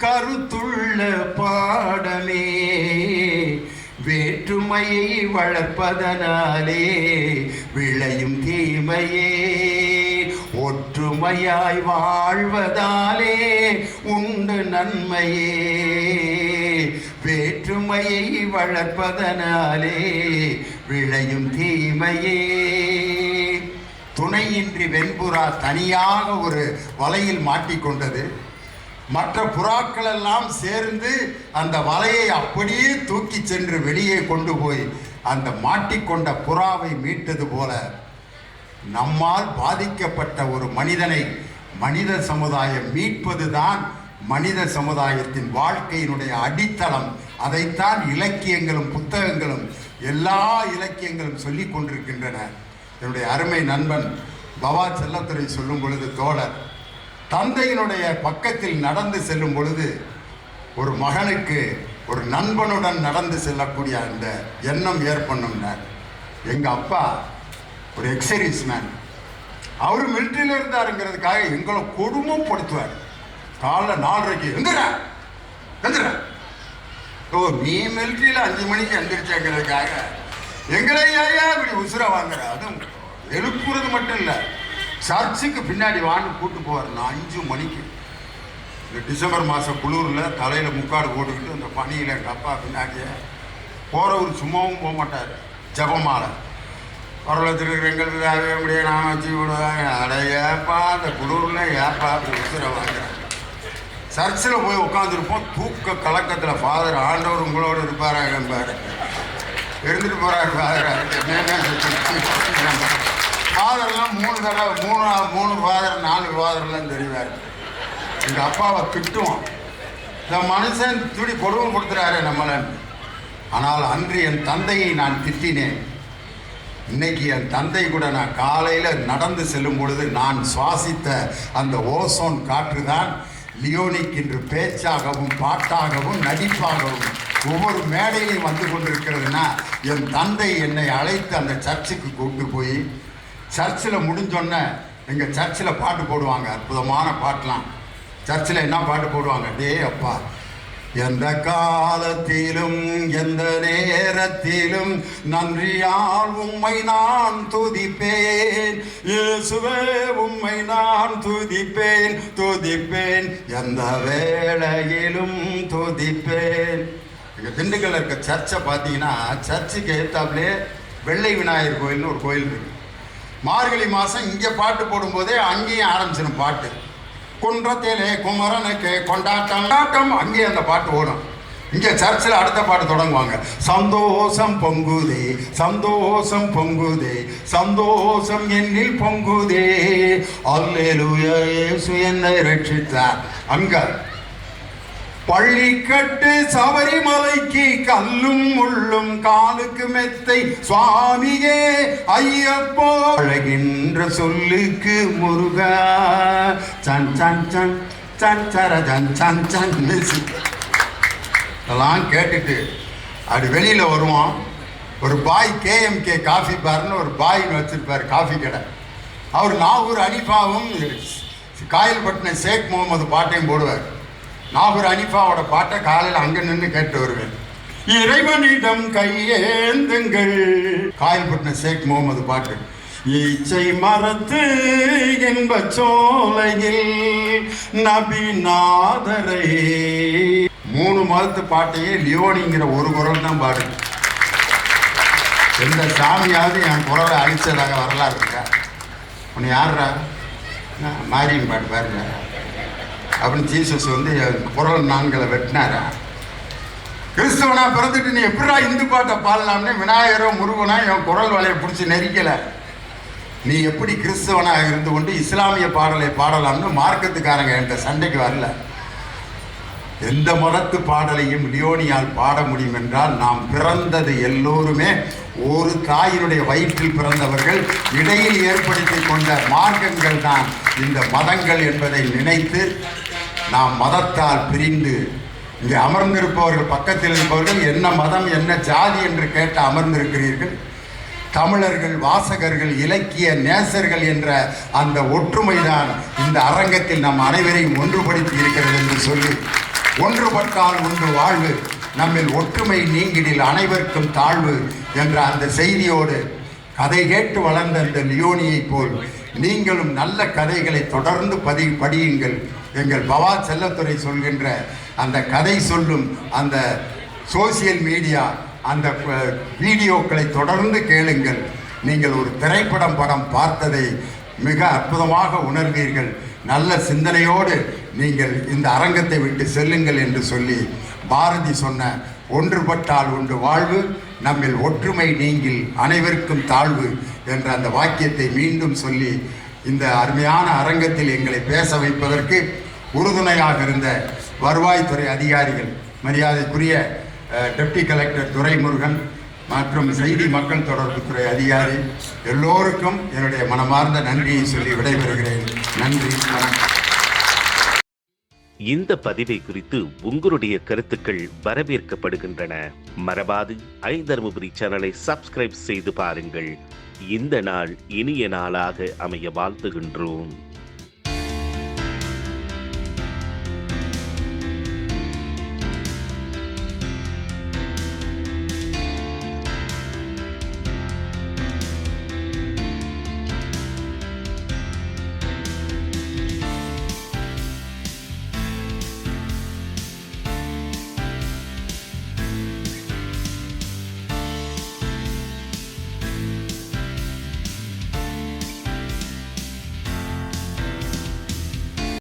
கருத்துள்ள பாடமே, வேற்றுமையை வளர்ப்பதனாலே விளையும் தீமையே, ஒற்றுமையாய் வாழ்வதாலே உண்டு நன்மையே. வேற்றுமையை வளர்ப்பதனாலே விளையும் தீமையே. துணையின்றி வெண்புறா தனியாக ஒரு வலையில் மாட்டிக்கொண்டது. மற்ற புறாக்கள் எல்லாம் சேர்ந்து அந்த வலையை அப்படியே தூக்கி சென்று வெளியே கொண்டு போய் அந்த மாட்டிக்கொண்ட புறாவை மீட்டது போல நம்மால் பாதிக்கப்பட்ட ஒரு மனிதனை மனித சமுதாயம் மீட்பதுதான் மனித சமுதாயத்தின் வாழ்க்கையினுடைய அடித்தளம். அதைத்தான் இலக்கியங்களும் புத்தகங்களும் எல்லா இலக்கியங்களும் சொல்லிக் கொண்டிருக்கின்றன. என்னுடைய அருமை நண்பன் பவா செல்லத்துறை சொல்லும் பொழுது, தோழர் தந்தையினுடைய பக்கத்தில் நடந்து செல்லும் பொழுது ஒரு மகனுக்கு ஒரு நண்பனுடன் நடந்து செல்லக்கூடிய அந்த எண்ணம் ஏற்படணும்னார். எங்கள் அப்பா ஒரு எக்ஸர்வீஸ் மேன், அவர் மிலிட்ரியில் இருந்தாருங்கிறதுக்காக எங்களை கொடுமைப்படுத்துவார். காலைல 4:30 எந்திர, ஓ நீ மிலிட்ரியில் 5 மணிக்கு எந்திரிச்சாங்கிறதுக்காக எங்களை ஐயா இப்படி உசுரை வாங்குற. அதுவும் எழுப்புறது மட்டும் இல்லை, சர்ச்சுக்கு பின்னாடி வான்னு கூட்டு போவார். நான் 5 மணிக்கு இந்த டிசம்பர் மாதம் குளூரில் தலையில் முக்காடு போட்டுக்கிட்டு அந்த பனியில் எங்கள் அப்பா பின்னாடியே போகிறவர் சும்மாவும் போக மாட்டார். ஜபமாலை வரலத்தில் எங்கள் விதாவே முடிய நான் வச்சு விடுவாங்க. அட ஏப்பா அந்த குளூரில் ஏப்பா அப்படி உசுரை வாங்குறேன். சர்ச்சில் போய் உட்காந்துருப்போம். தூக்க கலக்கத்தில் ஃபாதர் ஆண்டவர் உங்களோடு இருப்பாராக பாரு, இருந்துட்டு போகிறாரு ஃபாதர். ஃபாதர்லாம் 3 தடவை 3 ஃபாதர் 4 ஃபாதர்லாம் தெரிவார். எங்கள் அப்பாவை திட்டுவோம், இந்த மனுஷன் துடி கொடுமை கொடுத்துறாரு நம்மளை. ஆனால் அன்று என் தந்தையை நான் திட்டினேன். இன்னைக்கு என் தந்தை கூட நான் காலையில் நடந்து செல்லும் பொழுது நான் சுவாசித்த அந்த ஓசோன் காற்று தான் லியோனிக் இன்று பேச்சாகவும் பாட்டாகவும் நடிப்பாகவும் ஒவ்வொரு மேடையிலையும் வந்து கொண்டிருக்கிறதுனா, என் தந்தை என்னை அழைத்து அந்த சர்ச்சுக்கு கூப்பிட்டு போய் சர்ச்சில் முடிஞ்சோடனே எங்கள் சர்ச்சில் பாட்டு போடுவாங்க. அற்புதமான பாட்டெலாம் சர்ச்சில் என்ன பாட்டு போடுவாங்க, டே அப்பா எந்த காலத்திலும் எந்த நேரத்திலும் நன்றியால் உம்மை நான் துதிப்பேன், இயேசுவே உம்மை நான் துதிப்பேன் துதிப்பேன், எந்த வேளையிலும் துதிப்பேன். எங்கள் திண்டுக்கல்ல இருக்க சர்ச்சை பார்த்தீங்கன்னா, சர்ச்சுக்கு ஏற்றாப்புலே வெள்ளை விநாயகர் கோயில்னு ஒரு கோயில் இருக்கு. மார்கழி மாதம் இங்கே பாட்டு போடும்போதே அங்கேயும் ஆரம்பிச்சிடும் பாட்டு. குன்றத்திலே குமரனுக்கு கொண்டாட்டம், அங்கேயே அந்த பாட்டு ஓடும். இங்கே சர்ச்சில் அடுத்த பாட்டு தொடங்குவாங்க, சந்தோஷம் பொங்குதே சந்தோஷம் பொங்குதே சந்தோஷம் என்னில் பொங்குதே, அல்லேலூயா இயேசு என்னை ரட்சித்தார். அங்க பள்ளிக்கட்டு சபரிமலைக்கு கல்லும் முள்ளும் காலுக்கு மெத்தை சுவாமியே ஐயப்போ, அழகின்ற சொல்லுக்கு முருகா சன் சன் சன் சன் சர சன் சன் சன். இதெல்லாம் கேட்டுட்டு அப்படி வெளியில் வருவான். ஒரு பாய் கேஎம்கே காஃபி பார்னு ஒரு பாய் வச்சிருப்பார் காஃபி கடை. அவர் நாகூர் அனிஃபாவும் காயல்பட்டினம் ஷேக் முகமது பாட்டையும் போடுவார். நாகூர் அனிஃபாவோட பாட்டை காலையில் அங்கே நின்று கேட்டு வருவேன். இறைவனிடம் கையேந்துங்கள், காயல்பட்டினம் ஷேக் முகமது பாட்டு. ஈச்சை மரத்து என்ப சோலையில் நபிநாதரை. 3 மதத்து பாட்டையே லியோனிங்கிற ஒரு குரல் தான் பாடு. எந்த சாமியாவது என் குரலை அழிச்சதாக வரலாறு இருக்கா? உன்னை யாருடா மாரியம் பாட்டு பாருங்க அப்படின்னு ஜீசஸ் வந்து குரல் நான்களை வெட்டினாரா? கிறிஸ்தவனா பிறந்துட்டு நீ எப்படா இந்து பாட்டை பாடலாம்னு விநாயகரோ முருகனா என் குரல் வலையை பிடிச்சி நெரிக்கலை. நீ எப்படி கிறிஸ்தவனாக இருந்து கொண்டு இஸ்லாமிய பாடலை பாடலாம்னு மார்க்கத்துக்காரங்க என்கிட்ட சண்டைக்கு வரல. எந்த மதத்து பாடலையும் லியோனியால் பாட முடியும் என்றால், நாம் பிறந்தது எல்லோருமே ஒரு தாயினுடைய வயிற்றில் பிறந்தவர்கள், இடையில் ஏற்படுத்தி கொண்ட மார்க்கங்கள் தான் இந்த மதங்கள் என்பதை நினைத்து நாம் மதத்தால் பிரிந்து இங்கே அமர்ந்திருப்பவர்கள், பக்கத்தில் இருப்பவர்கள் என்ன மதம் என்ன ஜாதி என்று கேட்டு அமர்ந்திருக்கிறீர்கள். தமிழர்கள், வாசகர்கள், இலக்கிய நேசர்கள் என்ற அந்த ஒற்றுமைதான் இந்த அரங்கத்தில் நம் அனைவரையும் ஒன்றுபடுத்தி இருக்கிறது என்று சொல்லி, ஒன்றுபட்டால் ஒன்று வாழ்வு, நம்மில் ஒற்றுமை நீங்கிடில் அனைவருக்கும் தாழ்வு என்ற அந்த செய்தியோடு கதை கேட்டு வளர்ந்த அந்த லியோனியை போல் நீங்களும் நல்ல கதைகளை தொடர்ந்து படியுங்கள். எங்கள் பவா செல்லத்துறை சொல்கின்ற அந்த கதை சொல்லும் அந்த சோசியல் மீடியா, அந்த வீடியோக்களை தொடர்ந்து கேளுங்கள். நீங்கள் ஒரு திரைப்படம் படம் பார்த்ததை மிக அற்புதமாக உணர்வீர்கள். நல்ல சிந்தனையோடு நீங்கள் இந்த அரங்கத்தை விட்டு செல்லுங்கள் என்று சொல்லி, பாரதி சொன்ன ஒன்றுபட்டால் ஒன்று வாழ்வு, நம்மில் ஒற்றுமை நீங்கில் அனைவருக்கும் தாழ்வு என்ற அந்த வாக்கியத்தை மீண்டும் சொல்லி, இந்த அருமையான அரங்கத்தில் எங்களை பேச வைப்பதற்கு உறுதுணையாக இருந்த வருவாய்த்துறை அதிகாரிகள், மரியாதைக்குரிய டெப்டி கலெக்டர் துரைமுருகன் மற்றும் செய்தி மக்கள் தொடர்புத்துறை அதிகாரி எல்லோருக்கும் என்னுடைய மனமார்ந்த நன்றியை சொல்லி விடைபெறுகிறேன். நன்றி, வணக்கம். இந்த பதிவை குறித்து உங்களுடைய கருத்துக்கள் வரவேற்கப்படுகின்றன. மறவாது ஐதர்மபுரி சேனலை சப்ஸ்கிரைப் செய்து பாருங்கள். இந்த நாள் இனிய நாளாக அமைய வாழ்த்துகின்றோம்.